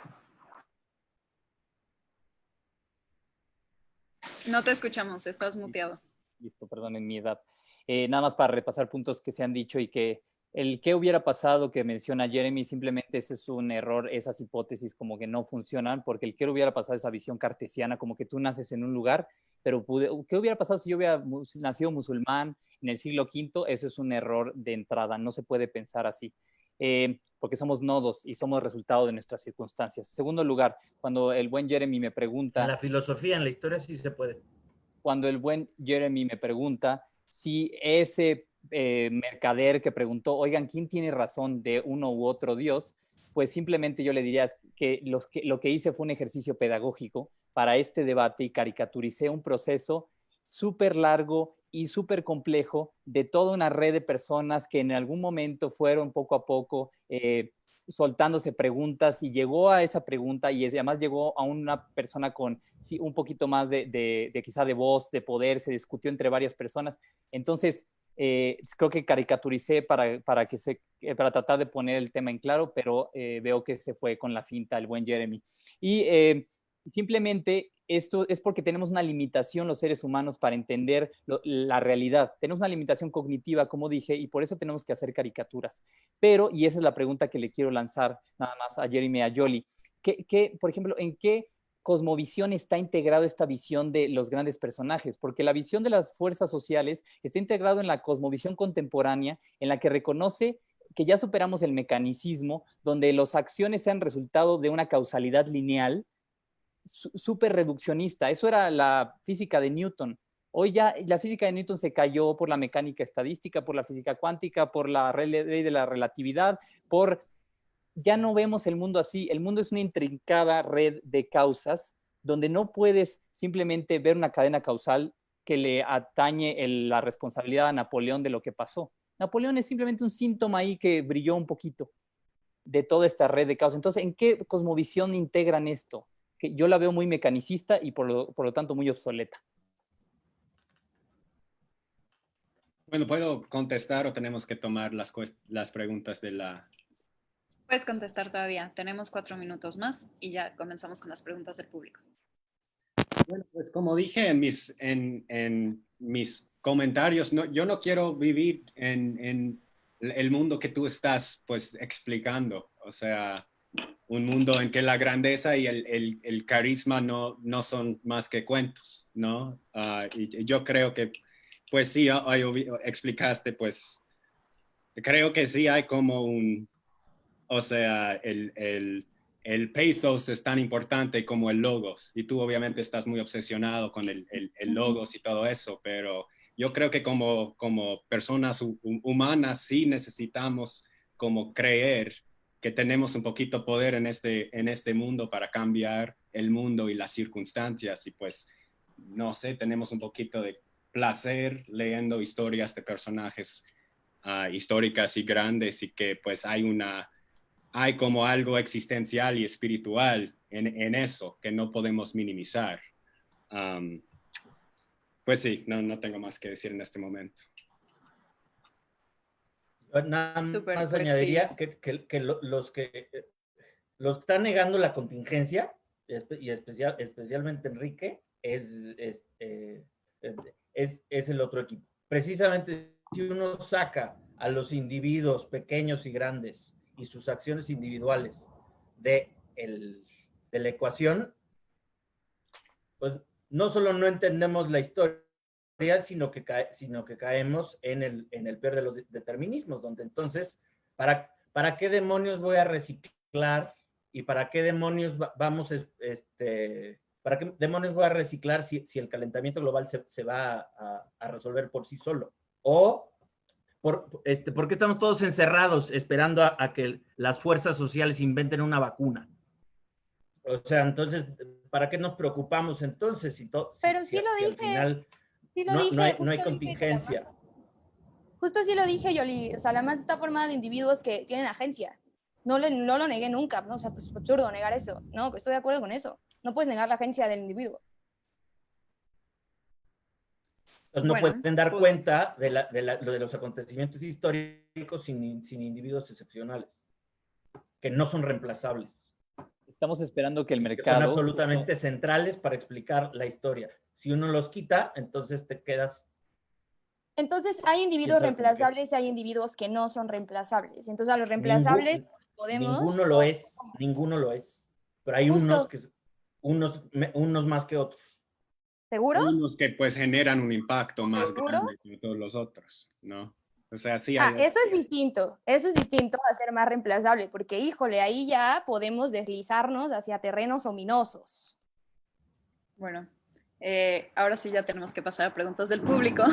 No te escuchamos, estás muteado. Listo, perdón, en mi edad. Nada más para repasar puntos que se han dicho y que el qué hubiera pasado que menciona Jeremy, simplemente ese es un error, esas hipótesis como que no funcionan, porque el qué hubiera pasado, esa visión cartesiana, como que tú naces en un lugar, pero ¿qué hubiera pasado si yo hubiera nacido musulmán en el siglo V? Eso es un error de entrada, no se puede pensar así. Porque somos nodos y somos resultado de nuestras circunstancias. Segundo lugar, cuando el buen Jeremy me pregunta... En la filosofía, en la historia sí se puede. Cuando el buen Jeremy me pregunta si ese mercader que preguntó, oigan, ¿quién tiene razón de uno u otro Dios? pues simplemente yo le diría que lo que hice fue un ejercicio pedagógico para este debate y caricaturicé un proceso súper largo y súper complejo de toda una red de personas que en algún momento fueron poco a poco soltándose preguntas y llegó a esa pregunta y además llegó a una persona con sí, un poquito más de quizá de voz, de poder, se discutió entre varias personas. Entonces, creo que caricaturicé para tratar de poner el tema en claro, pero veo que se fue con la finta el buen Jeremy. Y simplemente esto es porque tenemos una limitación los seres humanos para entender la realidad. Tenemos una limitación cognitiva, como dije, y por eso tenemos que hacer caricaturas. Pero, y esa es la pregunta que le quiero lanzar nada más a Jeremy y a Yoli, por ejemplo, ¿en qué cosmovisión está integrado esta visión de los grandes personajes? Porque la visión de las fuerzas sociales está integrado en la cosmovisión contemporánea, en la que reconoce que ya superamos el mecanicismo, donde las acciones sean resultado de una causalidad lineal, súper reduccionista. Eso era la física de Newton. Hoy ya la física de Newton se cayó por la mecánica estadística, por la física cuántica, por la ley de la relatividad, ya no vemos el mundo así. El mundo es una intrincada red de causas donde no puedes simplemente ver una cadena causal que le atañe la responsabilidad a Napoleón de lo que pasó. Napoleón es simplemente un síntoma ahí que brilló un poquito de toda esta red de causas. Entonces, ¿en qué cosmovisión integran esto? Que yo la veo muy mecanicista y por lo tanto muy obsoleta. Bueno, ¿puedo contestar o tenemos que tomar las preguntas de la... Puedes contestar todavía. Tenemos 4 minutos más y ya comenzamos con las preguntas del público. Bueno, pues como dije en mis comentarios, yo no quiero vivir en el mundo que tú estás pues explicando. O sea, un mundo en que la grandeza y el carisma no son más que cuentos, ¿no? Y yo creo que, pues sí, explicaste, pues, creo que sí hay como o sea, el pathos es tan importante como el logos, y tú obviamente estás muy obsesionado con el logos y todo eso, pero yo creo que como personas humanas sí necesitamos como creer que tenemos un poquito poder en este mundo para cambiar el mundo y las circunstancias, y pues, no sé, tenemos un poquito de placer leyendo historias de personajes históricas y grandes, y que pues hay como algo existencial y espiritual en eso que no podemos minimizar. Pues sí, no tengo más que decir en este momento. Nada Súper, más pues añadiría sí. que los que están negando la contingencia, y especialmente Enrique, es el otro equipo. Precisamente si uno saca a los individuos pequeños y grandes y sus acciones individuales de la ecuación, pues no solo no entendemos la historia, sino que caemos en el peor de los determinismos, donde entonces, ¿para qué demonios voy a reciclar? ¿Y para qué demonios para qué demonios voy a reciclar si el calentamiento global se va a resolver por sí solo? O ¿por qué estamos todos encerrados esperando a que las fuerzas sociales inventen una vacuna? O sea, entonces, ¿para qué nos preocupamos entonces Pero sí lo si al dije, final sí lo no dije, hay justo dije que la contingencia? masa. Justo sí lo dije, Yoli. O sea, la masa está formada de individuos que tienen agencia. No lo negué nunca, ¿no? O sea, pues es absurdo negar eso. No, pero estoy de acuerdo con eso. No puedes negar la agencia del individuo. Entonces no Bueno, pueden dar pues, cuenta de los acontecimientos históricos sin individuos excepcionales, que no son reemplazables. Estamos esperando que el Que mercado... son absolutamente centrales para explicar la historia. Si uno los quita, entonces te quedas... Entonces, hay individuos reemplazables y hay individuos que no son reemplazables. Entonces, a los reemplazables podemos... Ninguno lo es. Pero hay Justo. unos más que otros. ¿Seguro? Hay unos que pues generan un impacto más ¿Seguro? grande que todos los otros, ¿no? O sea, sí hay... Eso es distinto a ser más reemplazable, porque híjole, ahí ya podemos deslizarnos hacia terrenos ominosos. Bueno, ahora sí ya tenemos que pasar a preguntas del público.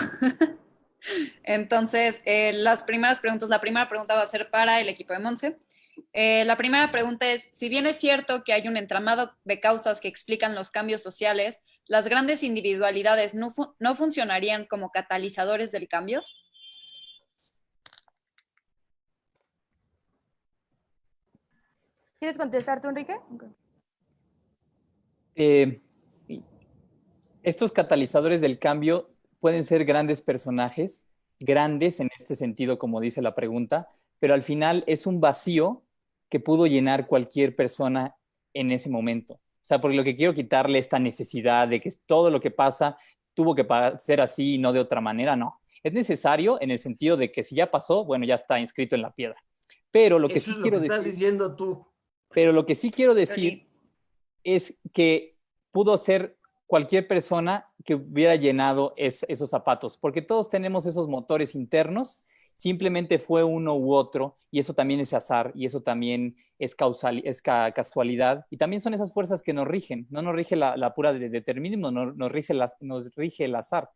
Entonces, las primeras preguntas, la primera pregunta va a ser para el equipo de Monse. La primera pregunta es, si bien es cierto que hay un entramado de causas que explican los cambios sociales, ¿las grandes individualidades no funcionarían como catalizadores del cambio? ¿Quieres contestar tú, Enrique? Eh, Estos catalizadores del cambio pueden ser grandes personajes, grandes en este sentido, como dice la pregunta, pero al final es un vacío que pudo llenar cualquier persona en ese momento. O sea, porque lo que quiero quitarle esta necesidad de que todo lo que pasa tuvo que ser así y no de otra manera, no. Es necesario en el sentido de que si ya pasó, bueno, ya está inscrito en la piedra. Pero lo que Eso sí es lo que quiero estás decir, diciendo tú. pero lo que sí quiero decir Yoli. es que pudo ser cualquier persona que hubiera llenado esos zapatos, porque todos tenemos esos motores internos, simplemente fue uno u otro, y eso también es azar, y eso también es, casualidad, y también son esas fuerzas que nos rigen, no nos rige la pura determinismo, nos rige el azar.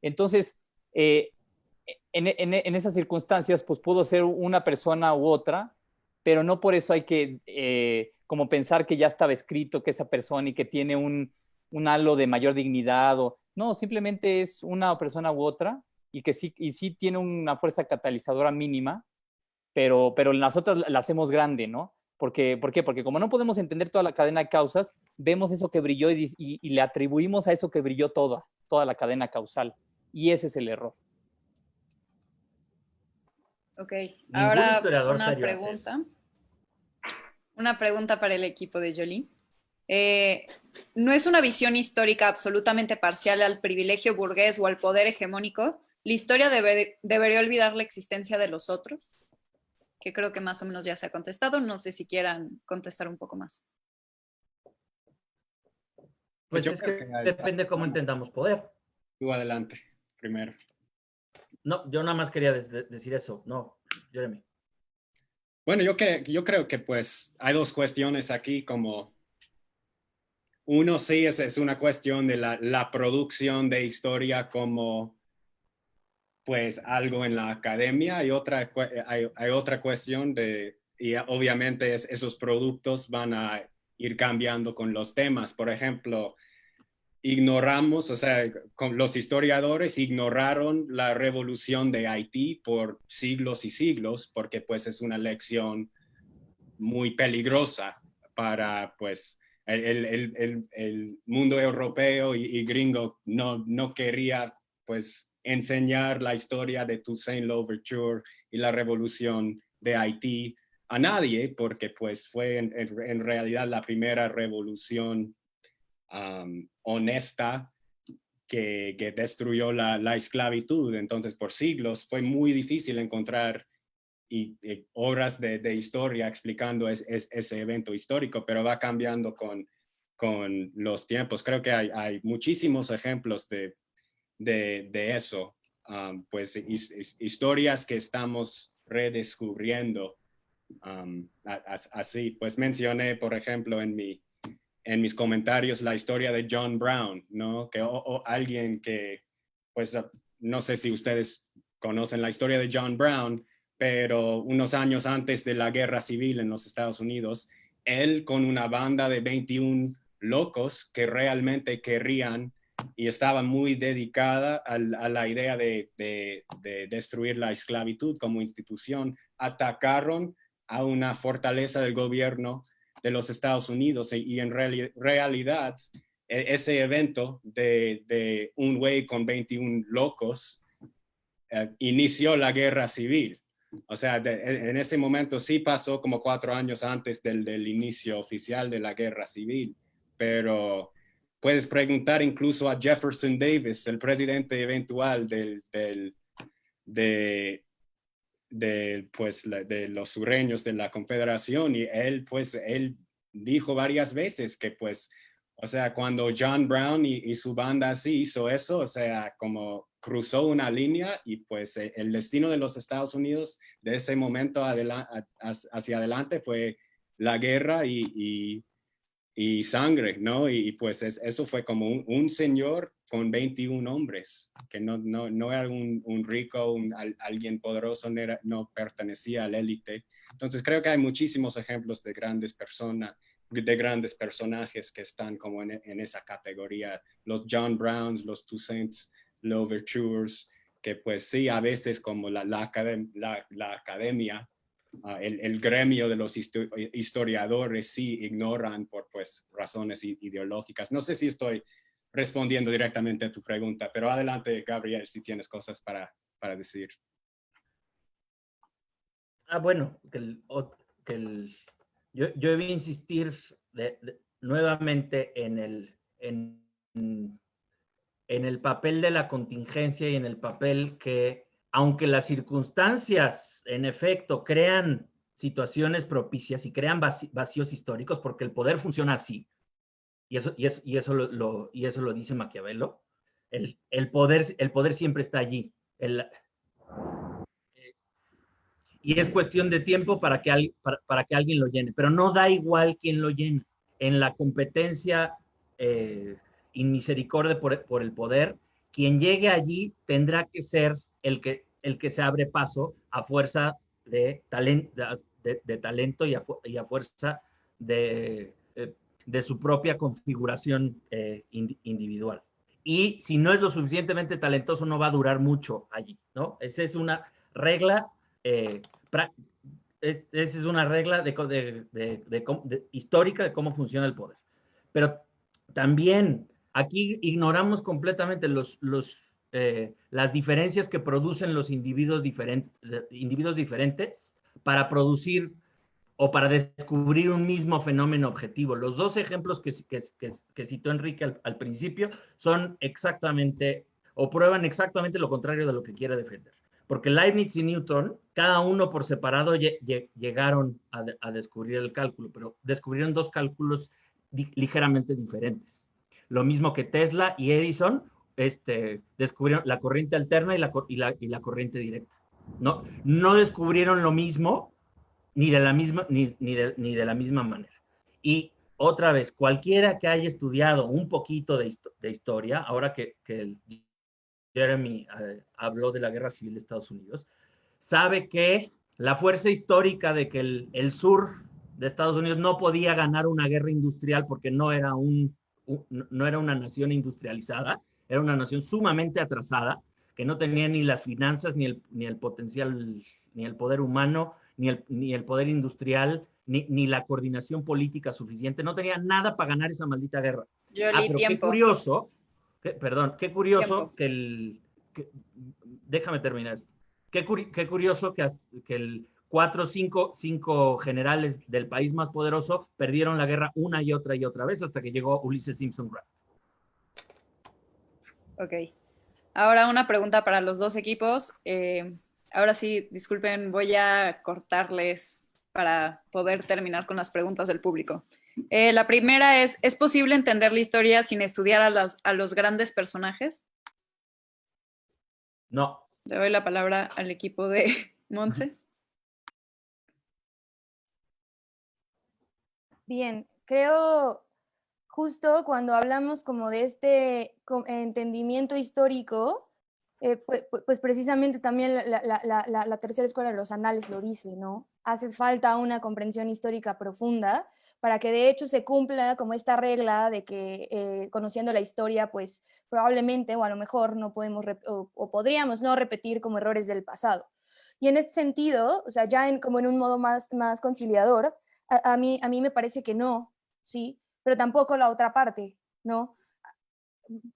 Entonces, en esas circunstancias, pues pudo ser una persona u otra, pero no por eso hay que como pensar que ya estaba escrito que esa persona y que tiene un halo de mayor dignidad. No, simplemente es una persona u otra y sí tiene una fuerza catalizadora mínima, pero las otras la hacemos grande, ¿no? ¿Por qué? Porque como no podemos entender toda la cadena de causas, vemos eso que brilló y le atribuimos a eso que brilló toda la cadena causal. Y ese es el error. Ok, Ningún ahora historiador serio hace eso. una pregunta para el equipo de Jolie. ¿No es una visión histórica absolutamente parcial al privilegio burgués o al poder hegemónico? ¿La historia debería olvidar la existencia de los otros? Que creo que más o menos ya se ha contestado. No sé si quieran contestar un poco más. Pues yo es creo que que depende cómo entendamos poder. tú adelante primero. No, yo nada más quería decir eso. No, Jeremy. Bueno, yo creo que pues hay dos cuestiones aquí, como uno sí es una cuestión de la producción de historia como pues algo en la academia, hay otra cuestión y obviamente esos productos van a ir cambiando con los temas. Por ejemplo, ignoramos, o sea, los historiadores ignoraron la revolución de Haití por siglos y siglos, porque pues es una lección muy peligrosa para pues el mundo europeo y gringo no quería pues enseñar la historia de Toussaint Louverture y la revolución de Haití a nadie, porque pues fue en realidad la primera revolución honesta que destruyó la esclavitud. Entonces, por siglos fue muy difícil encontrar obras de historia explicando ese evento histórico, pero va cambiando con los tiempos. Creo que hay muchísimos ejemplos de eso, pues historias que estamos redescubriendo. Así, pues mencioné, por ejemplo, en mis comentarios la historia de John Brown, ¿no? Que alguien que, pues, no sé si ustedes conocen la historia de John Brown, pero unos años antes de la guerra civil en los Estados Unidos, él con una banda de 21 locos que realmente querían y estaba muy dedicada a la idea de destruir la esclavitud como institución, atacaron a una fortaleza del gobierno de los Estados Unidos y en realidad ese evento de un güey con 21 locos inició la guerra civil. O sea, en ese momento sí pasó como 4 años antes del inicio oficial de la guerra civil, pero puedes preguntar incluso a Jefferson Davis, el presidente eventual pues, de los sureños de la Confederación, y él dijo varias veces que pues, o sea, cuando John Brown y su banda así hizo eso, o sea, como cruzó una línea y pues el destino de los Estados Unidos de ese momento hacia adelante fue la guerra y sangre, ¿no? Y pues eso fue como un señor con 21 hombres, que no era un rico, alguien poderoso, no pertenecía a la élite. Entonces creo que hay muchísimos ejemplos de grandes personajes que están como en esa categoría. Los John Browns, los Toussaints Louvertures, que pues sí, a veces como la academia, el gremio de los historiadores sí ignoran por pues razones ideológicas. No sé si estoy respondiendo directamente a tu pregunta, pero adelante, Gabriel, si tienes cosas para decir. Bueno, yo voy a insistir nuevamente en el papel de la contingencia y en el papel que, aunque las circunstancias en efecto crean situaciones propicias y crean vacíos históricos, porque el poder funciona así, y eso lo dice Maquiavelo, el poder siempre está allí. Y es cuestión de tiempo para que alguien lo llene, pero no da igual quién lo llene. En la competencia inmisericordia por el poder, quien llegue allí tendrá que ser el que se abre paso a fuerza de talento y a fuerza de su propia configuración individual. Y si no es lo suficientemente talentoso, no va a durar mucho allí, ¿no? Esa es una regla esa es una regla histórica de cómo funciona el poder. Pero también aquí ignoramos completamente las diferencias que producen los individuos diferentes para producir o para descubrir un mismo fenómeno objetivo. Los dos ejemplos que citó Enrique al principio son exactamente, o prueban exactamente lo contrario de lo que quiere defender. Porque Leibniz y Newton, cada uno por separado llegaron a descubrir el cálculo, pero descubrieron dos cálculos ligeramente diferentes. Lo mismo que Tesla y Edison descubrieron la corriente alterna y la corriente directa. No descubrieron lo mismo ni de la misma manera. Y otra vez, cualquiera que haya estudiado un poquito de historia, ahora que Jeremy habló de la Guerra Civil de Estados Unidos, sabe que la fuerza histórica de que el sur de Estados Unidos no podía ganar una guerra industrial porque no era una nación industrializada, era una nación sumamente atrasada, que no tenía ni las finanzas, ni el potencial, ni el poder humano, ni el poder industrial, ni la coordinación política suficiente, no tenía nada para ganar esa maldita guerra. Pero qué curioso, qué curioso déjame terminar esto. Qué curioso que el 4 o 5 generales del país más poderoso perdieron la guerra una y otra vez hasta que llegó Ulysses Simpson Grant. Ok. Ahora una pregunta para los dos equipos. Ahora sí, disculpen, voy a cortarles para poder terminar con las preguntas del público. La primera ¿es posible entender la historia sin estudiar a los grandes personajes? No. Le doy la palabra al equipo de Monse. Bien, creo justo cuando hablamos como de este entendimiento histórico, pues precisamente también la tercera escuela de los anales lo dice, ¿no? Hace falta una comprensión histórica profunda para que de hecho se cumpla como esta regla de que conociendo la historia, pues probablemente o a lo mejor no podemos o podríamos no repetir como errores del pasado. Y en este sentido, o sea, ya como en un modo más conciliador, a mí me parece que no, ¿sí? Pero tampoco la otra parte, ¿no?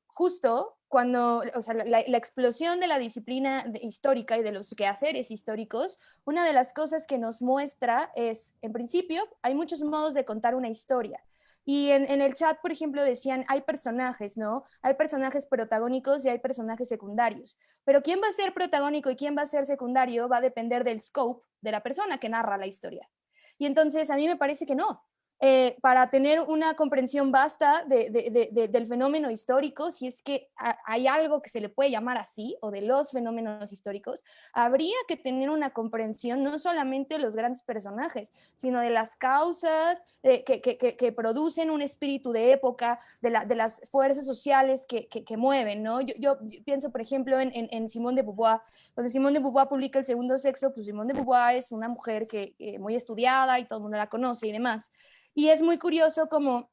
Justo cuando, o sea, la explosión de la disciplina histórica y de los quehaceres históricos, una de las cosas que nos muestra es, en principio, hay muchos modos de contar una historia. Y en el chat, por ejemplo, decían, hay personajes, ¿no? Hay personajes protagónicos y hay personajes secundarios. Pero quién va a ser protagónico y quién va a ser secundario va a depender del scope de la persona que narra la historia. Y entonces a mí me parece que no. para tener una comprensión vasta del fenómeno histórico, si es que hay algo que se le puede llamar así, o de los fenómenos históricos, habría que tener una comprensión no solamente de los grandes personajes, sino de las causas que producen un espíritu de época, de las fuerzas sociales que mueven, ¿no? Yo pienso, por ejemplo, en Simone de Beauvoir. Cuando Simone de Beauvoir publica El segundo sexo, pues Simone de Beauvoir es una mujer muy estudiada y todo el mundo la conoce y demás. Y es muy curioso como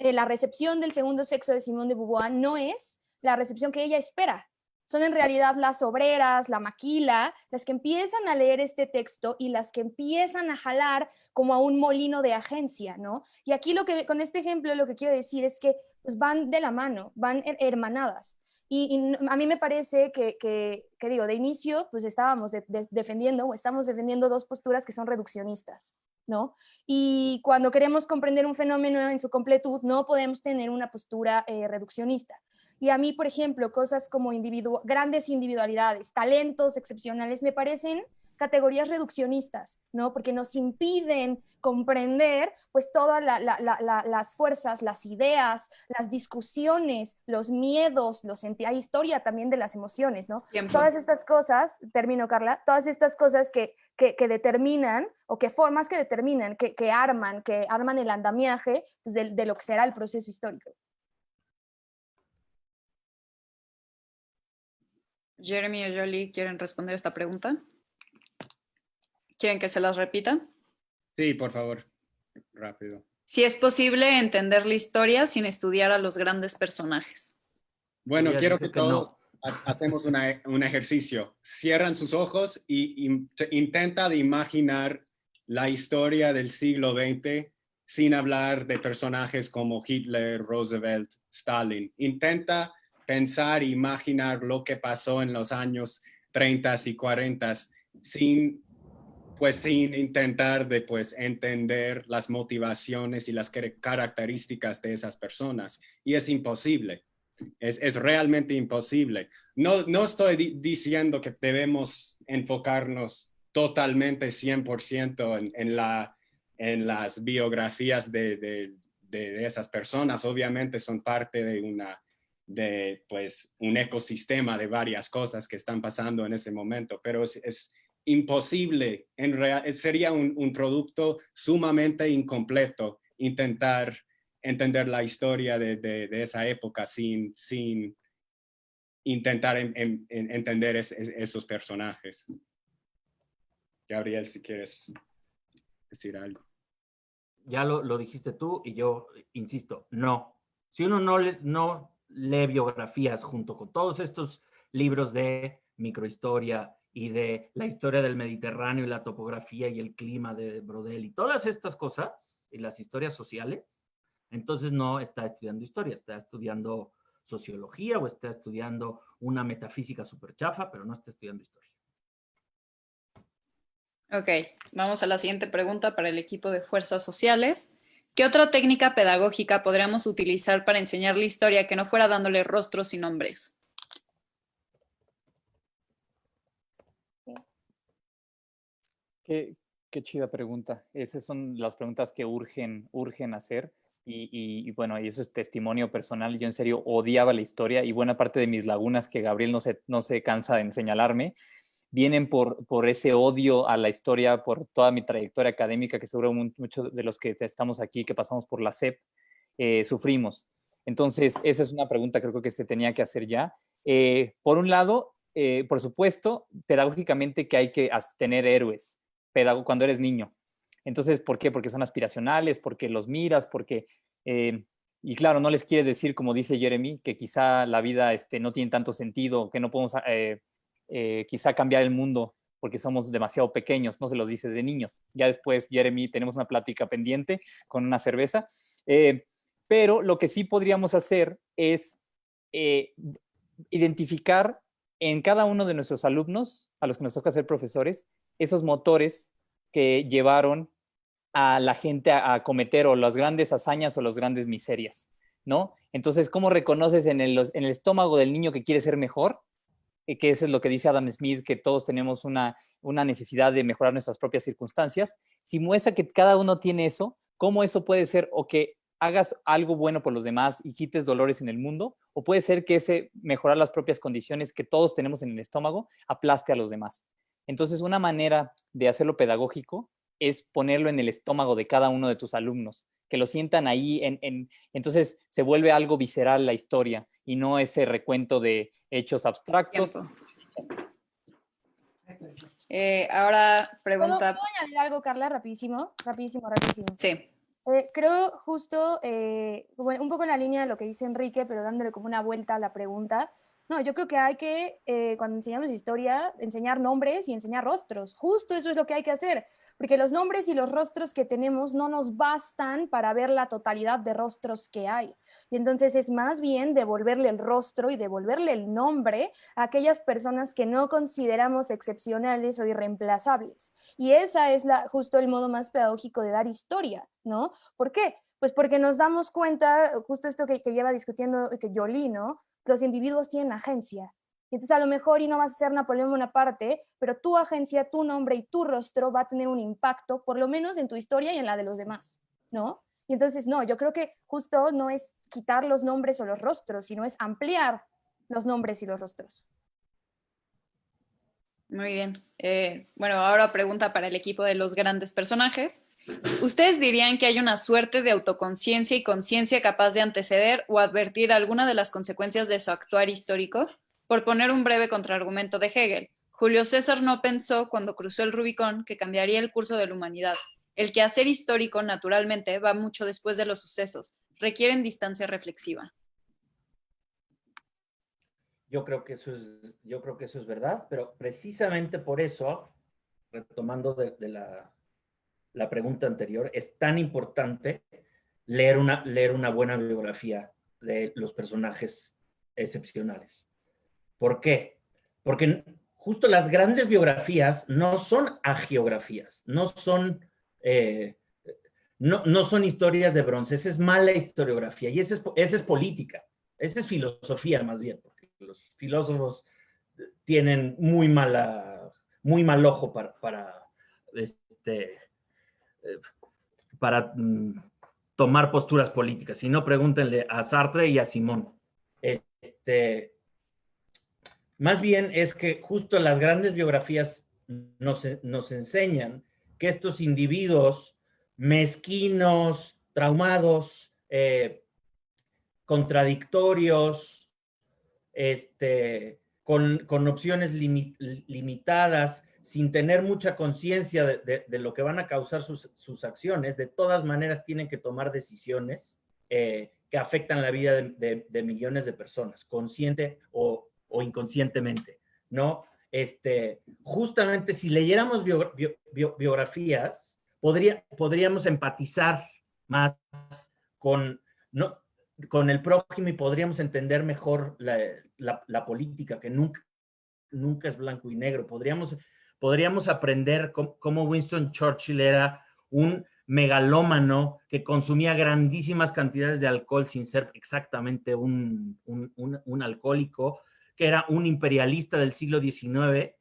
la recepción del segundo sexo de Simone de Beauvoir no es la recepción que ella espera. Son en realidad las obreras, la maquila, las que empiezan a leer este texto y las que empiezan a jalar como a un molino de agencia, ¿no? Y aquí con este ejemplo lo que quiero decir es que pues, van de la mano, van hermanadas. Y a mí me parece que digo, de inicio, pues estamos defendiendo dos posturas que son reduccionistas, ¿no? Y cuando queremos comprender un fenómeno en su completud, no podemos tener una postura reduccionista. Y a mí, por ejemplo, cosas como grandes individualidades, talentos excepcionales, me parecen categorías reduccionistas, ¿no? Porque nos impiden comprender pues todas las fuerzas, las ideas, las discusiones, los miedos, hay historia también de las emociones, ¿no? Tiempo. Todas estas cosas, termino Carla, todas estas cosas que determinan, o que formas que determinan, que arman el andamiaje pues, de lo que será el proceso histórico. Jeremy o Jolie, ¿quieren responder esta pregunta? ¿Quieren que se las repita? Sí, por favor, rápido. Si es posible entender la historia sin estudiar a los grandes personajes. Bueno, Ella quiero dice que que todos no. hacemos un ejercicio. Cierran sus ojos y intenta de imaginar la historia del siglo XX sin hablar de personajes como Hitler, Roosevelt, Stalin. Intenta pensar e imaginar lo que pasó en los años 30 y 40 sin intentar de entender las motivaciones y las características de esas personas. Y es imposible. Es realmente imposible. No estoy diciendo que debemos enfocarnos totalmente 100% en las biografías de esas personas. Obviamente son parte de un ecosistema de varias cosas que están pasando en ese momento, pero es imposible, sería un producto sumamente incompleto intentar entender la historia de esa época sin intentar entender esos personajes. Gabriel, si quieres decir algo. Ya lo dijiste tú y yo insisto, no. Si uno no lee biografías junto con todos estos libros de microhistoria y de la historia del Mediterráneo y la topografía y el clima de Brodel y todas estas cosas y las historias sociales, entonces no está estudiando historia, está estudiando sociología o está estudiando una metafísica súper chafa, pero no está estudiando historia. Ok, vamos a la siguiente pregunta para el equipo de Fuerzas Sociales. ¿Qué otra técnica pedagógica podríamos utilizar para enseñar la historia que no fuera dándole rostros y nombres? Qué chida pregunta. Esas son las preguntas que urgen hacer. Y bueno, y eso es testimonio personal. Yo en serio odiaba la historia y buena parte de mis lagunas que Gabriel no se cansa de señalarme vienen por ese odio a la historia, por toda mi trayectoria académica que seguro muchos de los que estamos aquí, que pasamos por la SEP, sufrimos. Entonces, esa es una pregunta creo que se tenía que hacer ya. Por un lado, por supuesto, pedagógicamente que hay que tener héroes cuando eres niño. Entonces, ¿por qué? Porque son aspiracionales, porque los miras, porque... y claro, no les quieres decir, como dice Jeremy, que quizá la vida no tiene tanto sentido, que no podemos quizá cambiar el mundo porque somos demasiado pequeños, no se los dices de niños. Ya después, Jeremy, tenemos una plática pendiente con una cerveza. Pero lo que sí podríamos hacer es identificar en cada uno de nuestros alumnos, a los que nos toca ser profesores, esos motores que llevaron a la gente a cometer o las grandes hazañas o las grandes miserias, ¿no? Entonces, ¿cómo reconoces en el estómago del niño que quiere ser mejor? Que eso es lo que dice Adam Smith, que todos tenemos una necesidad de mejorar nuestras propias circunstancias. Si muestra que cada uno tiene eso, cómo eso puede ser o que hagas algo bueno por los demás y quites dolores en el mundo, o puede ser que ese mejorar las propias condiciones que todos tenemos en el estómago aplaste a los demás. Entonces, una manera de hacerlo pedagógico es ponerlo en el estómago de cada uno de tus alumnos, que lo sientan ahí, entonces se vuelve algo visceral la historia y no ese recuento de hechos abstractos. Ahora pregunta... ¿Puedo añadir algo, Carla? Rapidísimo. Sí. Creo justo, un poco en la línea de lo que dice Enrique, pero dándole como una vuelta a la pregunta. No, yo creo que hay que, cuando enseñamos historia, enseñar nombres y enseñar rostros. Justo eso es lo que hay que hacer, porque los nombres y los rostros que tenemos no nos bastan para ver la totalidad de rostros que hay. Y entonces es más bien devolverle el rostro y devolverle el nombre a aquellas personas que no consideramos excepcionales o irreemplazables. Y esa es justo el modo más pedagógico de dar historia, ¿no? ¿Por qué? Pues porque nos damos cuenta, justo esto que lleva discutiendo que Jolie, ¿no? Los individuos tienen agencia. Entonces a lo mejor y no vas a ser Napoleón Bonaparte, pero tu agencia, tu nombre y tu rostro va a tener un impacto, por lo menos en tu historia y en la de los demás, ¿no? Y entonces no, yo creo que justo no es quitar los nombres o los rostros, sino es ampliar los nombres y los rostros. Muy bien. Bueno, ahora pregunta para el equipo de los grandes personajes. ¿Ustedes dirían que hay una suerte de autoconciencia y conciencia capaz de anteceder o advertir alguna de las consecuencias de su actuar histórico? Por poner un breve contraargumento de Hegel, Julio César no pensó cuando cruzó el Rubicón que cambiaría el curso de la humanidad. El quehacer histórico, naturalmente, va mucho después de los sucesos. Requieren distancia reflexiva. Yo creo que eso es verdad, pero precisamente por eso, retomando de la pregunta anterior, es tan importante leer una buena biografía de los personajes excepcionales. ¿Por qué? Porque justo las grandes biografías no son agiografías, no son historias de bronce, esa es mala historiografía y esa es política, esa es filosofía más bien, porque los filósofos tienen muy mal ojo para tomar posturas políticas. Si no, pregúntenle a Sartre y a Simón. Más bien es que justo las grandes biografías nos enseñan que estos individuos mezquinos, traumados, contradictorios, con opciones limitadas, sin tener mucha conciencia de lo que van a causar sus acciones, de todas maneras tienen que tomar decisiones que afectan la vida de millones de personas, consciente o inconscientemente, ¿no? Justamente si leyéramos biografías, podríamos empatizar más con el prójimo y podríamos entender mejor la política, que nunca es blanco y negro. Podríamos aprender cómo Winston Churchill era un megalómano que consumía grandísimas cantidades de alcohol sin ser exactamente un alcohólico, que era un imperialista del siglo XIX,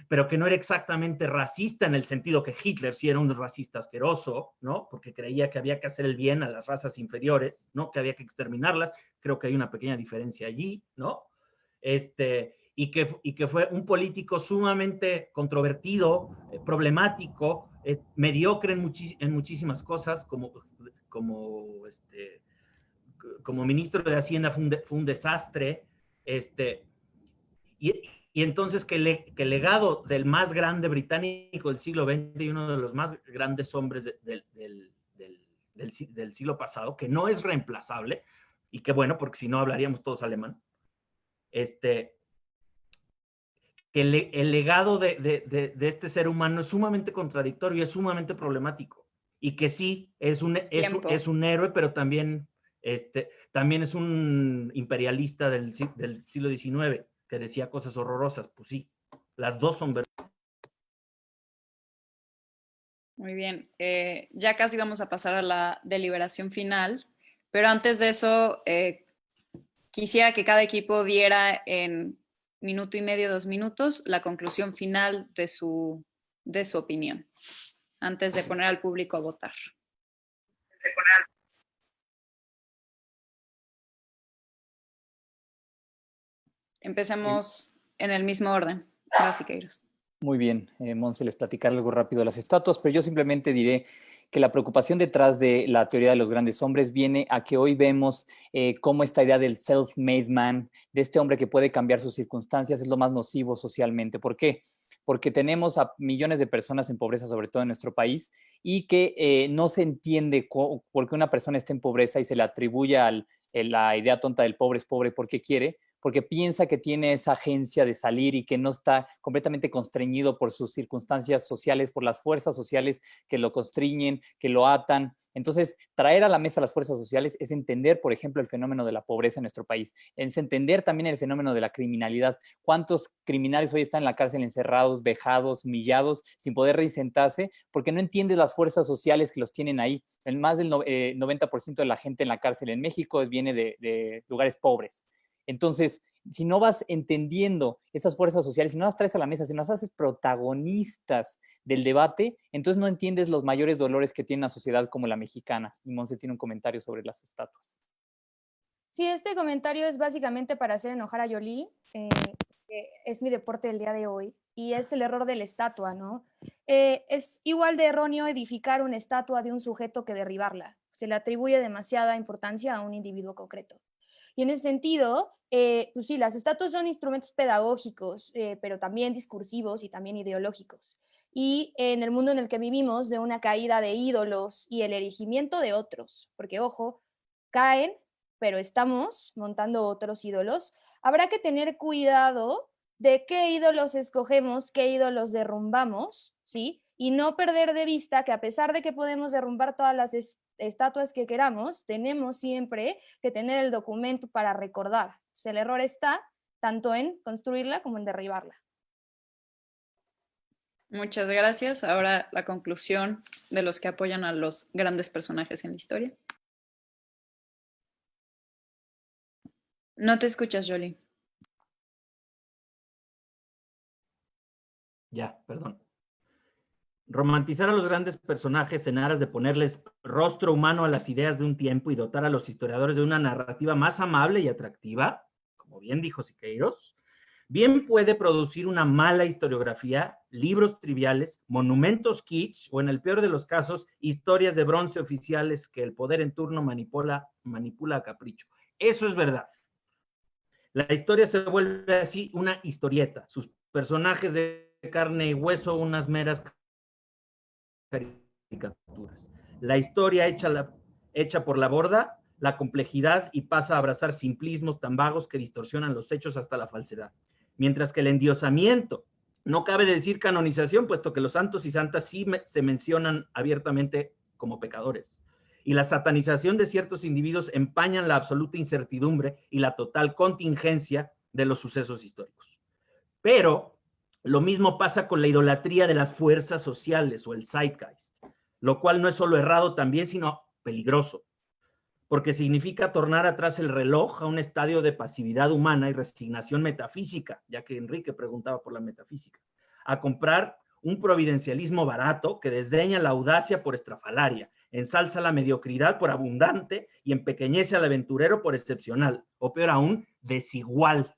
pero que no era exactamente racista en el sentido que Hitler sí era un racista asqueroso, ¿no? Porque creía que había que hacer el bien a las razas inferiores, ¿no? Que había que exterminarlas. Creo que hay una pequeña diferencia allí, ¿no? Y que fue un político sumamente controvertido, problemático, mediocre en muchísimas cosas, como ministro de Hacienda fue un desastre, y entonces que el legado del más grande británico del siglo XX y uno de los más grandes hombres del siglo pasado, que no es reemplazable, y que bueno, porque si no hablaríamos todos alemán, que el legado de este ser humano es sumamente contradictorio, es sumamente problemático, y que sí, es un héroe, pero también es un imperialista del siglo XIX, que decía cosas horrorosas. Pues sí, las dos son verdad. Muy bien, ya casi vamos a pasar a la deliberación final, pero antes de eso, quisiera que cada equipo diera en 1 minuto y medio, 2 minutos, la conclusión final de su opinión, antes de poner al público a votar. Empecemos en el mismo orden. Gracias, Siqueiros. Muy bien, Monse, les platicaré algo rápido de las estatuas, pero yo simplemente diré que la preocupación detrás de la teoría de los grandes hombres viene a que hoy vemos cómo esta idea del self-made man, de este hombre que puede cambiar sus circunstancias, es lo más nocivo socialmente. ¿Por qué? Porque tenemos a millones de personas en pobreza, sobre todo en nuestro país, y que no se entiende por qué una persona está en pobreza y se le atribuye la idea tonta del pobre es pobre porque quiere, porque piensa que tiene esa agencia de salir y que no está completamente constreñido por sus circunstancias sociales, por las fuerzas sociales que lo constriñen, que lo atan. Entonces, traer a la mesa las fuerzas sociales es entender, por ejemplo, el fenómeno de la pobreza en nuestro país, es entender también el fenómeno de la criminalidad. ¿Cuántos criminales hoy están en la cárcel encerrados, vejados, humillados, sin poder reinsentarse? Porque no entiendes las fuerzas sociales que los tienen ahí. Más del 90% de la gente en la cárcel en México viene de lugares pobres. Entonces, si no vas entendiendo esas fuerzas sociales, si no las traes a la mesa, si no las haces protagonistas del debate, entonces no entiendes los mayores dolores que tiene una sociedad como la mexicana. Y Monse tiene un comentario sobre las estatuas. Sí, este comentario es básicamente para hacer enojar a Yoli, que es mi deporte del día de hoy, y es el error de la estatua, ¿no? Es igual de erróneo edificar una estatua de un sujeto que derribarla. Se le atribuye demasiada importancia a un individuo concreto. Y en ese sentido, pues sí, las estatuas son instrumentos pedagógicos, pero también discursivos y también ideológicos. Y en el mundo en el que vivimos, de una caída de ídolos y el erigimiento de otros, porque ojo, caen, pero estamos montando otros ídolos, habrá que tener cuidado de qué ídolos escogemos, qué ídolos derrumbamos, ¿sí? Y no perder de vista que a pesar de que podemos derrumbar todas las estatuas que queramos, tenemos siempre que tener el documento para recordar. Entonces, el error está tanto en construirla como en derribarla. Muchas gracias. Ahora la conclusión de los que apoyan a los grandes personajes en la historia. No te escuchas, Yoli. Ya, perdón. Romantizar a los grandes personajes en aras de ponerles rostro humano a las ideas de un tiempo y dotar a los historiadores de una narrativa más amable y atractiva, como bien dijo Siqueiros, bien puede producir una mala historiografía, libros triviales, monumentos kitsch o, en el peor de los casos, historias de bronce oficiales que el poder en turno manipula a capricho. Eso es verdad. La historia se vuelve así una historieta. Sus personajes de carne y hueso, unas meras caricaturas. La historia hecha por la borda, la complejidad, y pasa a abrazar simplismos tan vagos que distorsionan los hechos hasta la falsedad. Mientras que el endiosamiento, no cabe decir canonización, puesto que los santos y santas sí se mencionan abiertamente como pecadores. Y la satanización de ciertos individuos empañan la absoluta incertidumbre y la total contingencia de los sucesos históricos. Pero lo mismo pasa con la idolatría de las fuerzas sociales o el zeitgeist, lo cual no es solo errado también, sino peligroso, porque significa tornar atrás el reloj a un estadio de pasividad humana y resignación metafísica, ya que Enrique preguntaba por la metafísica, a comprar un providencialismo barato que desdeña la audacia por estrafalaria, ensalza la mediocridad por abundante y empequeñece al aventurero por excepcional, o peor aún, desigual.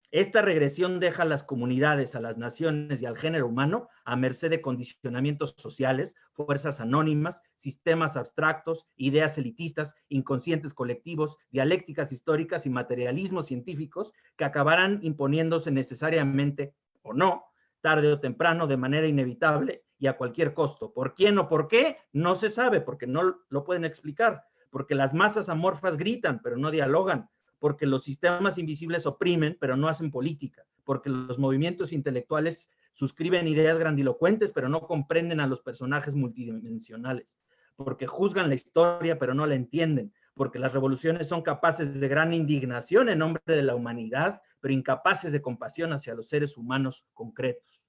Esta regresión deja a las comunidades, a las naciones y al género humano a merced de condicionamientos sociales, fuerzas anónimas, sistemas abstractos, ideas elitistas, inconscientes colectivos, dialécticas históricas y materialismos científicos que acabarán imponiéndose necesariamente, o no, tarde o temprano, de manera inevitable y a cualquier costo. ¿Por quién o por qué? No se sabe, porque no lo pueden explicar, porque las masas amorfas gritan, pero no dialogan, porque los sistemas invisibles oprimen, pero no hacen política, porque los movimientos intelectuales suscriben ideas grandilocuentes, pero no comprenden a los personajes multidimensionales, porque juzgan la historia, pero no la entienden, porque las revoluciones son capaces de gran indignación en nombre de la humanidad, pero incapaces de compasión hacia los seres humanos concretos.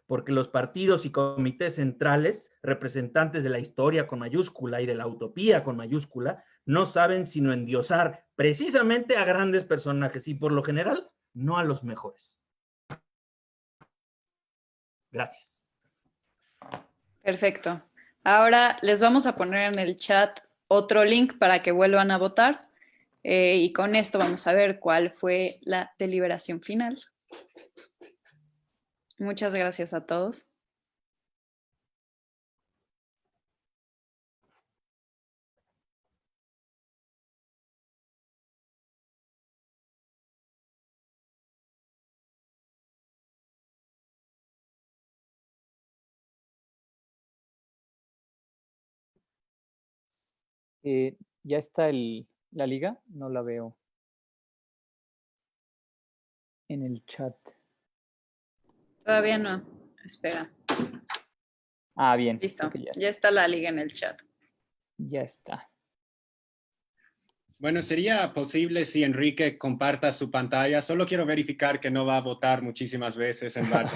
Porque los partidos y comités centrales, representantes de la historia con mayúscula y de la utopía con mayúscula, no saben sino endiosar precisamente a grandes personajes y por lo general no a los mejores. Gracias. Perfecto. Ahora les vamos a poner en el chat otro link para que vuelvan a votar. Y con esto vamos a ver cuál fue la deliberación final. Muchas gracias a todos. ¿Ya está la liga? No la veo en el chat. Todavía no. Espera. Ah, bien. Listo. creo que Ya está la liga en el chat. ya está. Bueno, sería posible si Enrique comparta su pantalla. Solo quiero verificar que no va a votar muchísimas veces en varias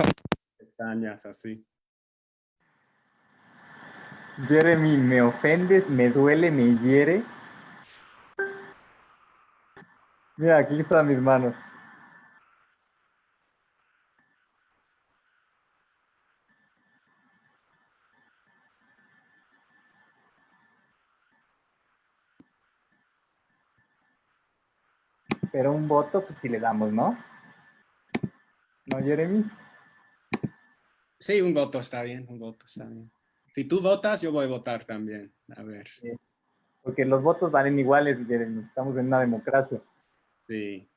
pestañas así. Jeremy, me ofendes, me duele, me hiere. Mira, aquí están mis manos. Pero un voto, pues sí le damos, ¿no? ¿No, Jeremy? Sí, un voto está bien, un voto está bien. Si tú votas, yo voy a votar también. A ver, Porque los votos valen iguales, Jeremy. Estamos en una democracia. sí.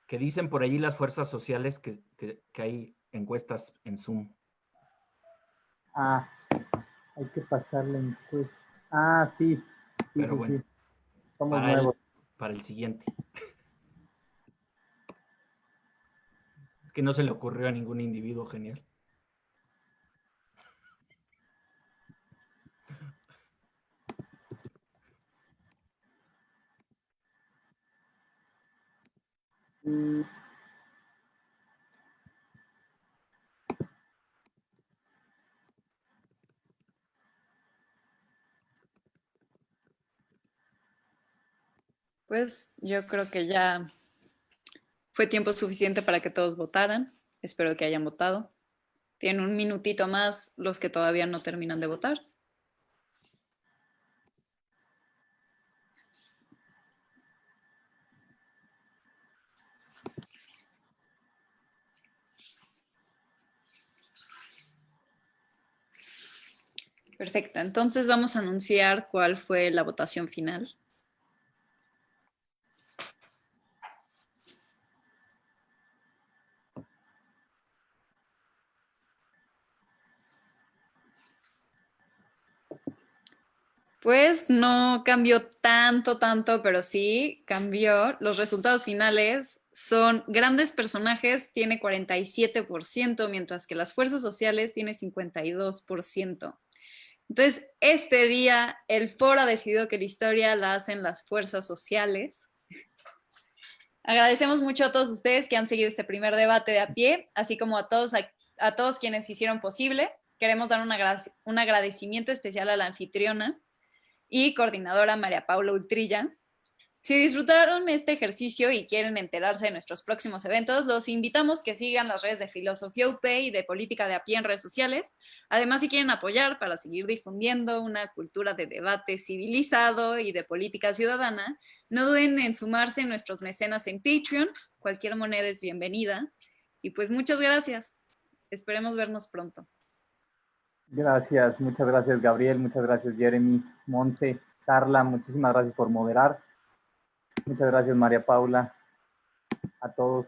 Que dicen por allí las fuerzas sociales que hay encuestas en Zoom. Ah, hay que pasar la encuesta. Ah, sí. Sí, Pero sí, bueno, sí. Somos nuevos. para el siguiente. Es que no se le ocurrió a ningún individuo genial. Mm, Pues yo creo que ya fue tiempo suficiente para que todos votaran. Espero que hayan votado. Tienen un minutito más los que todavía no terminan de votar. Perfecto, entonces vamos a anunciar cuál fue la votación final. Pues no cambió tanto, pero sí cambió. Los resultados finales son grandes personajes, tiene 47%, mientras que las fuerzas sociales tiene 52%. Entonces, este día el foro ha decidido que la historia la hacen las fuerzas sociales. Agradecemos mucho a todos ustedes que han seguido este primer debate de a pie, así como a todos quienes hicieron posible. Queremos dar un agradecimiento especial a la anfitriona y coordinadora María Paula Ultrilla. Si disfrutaron este ejercicio y quieren enterarse de nuestros próximos eventos, los invitamos que sigan las redes de Filosofía UP y de Política de a pie en redes sociales. Además, si quieren apoyar para seguir difundiendo una cultura de debate civilizado y de política ciudadana, no duden en sumarse a nuestros mecenas en Patreon. Cualquier moneda es bienvenida. Y pues muchas gracias. Esperemos vernos pronto. Gracias, muchas gracias, Gabriel. Muchas gracias, Jeremy, Monse, Carla. Muchísimas gracias por moderar. Muchas gracias, María Paula. A todos.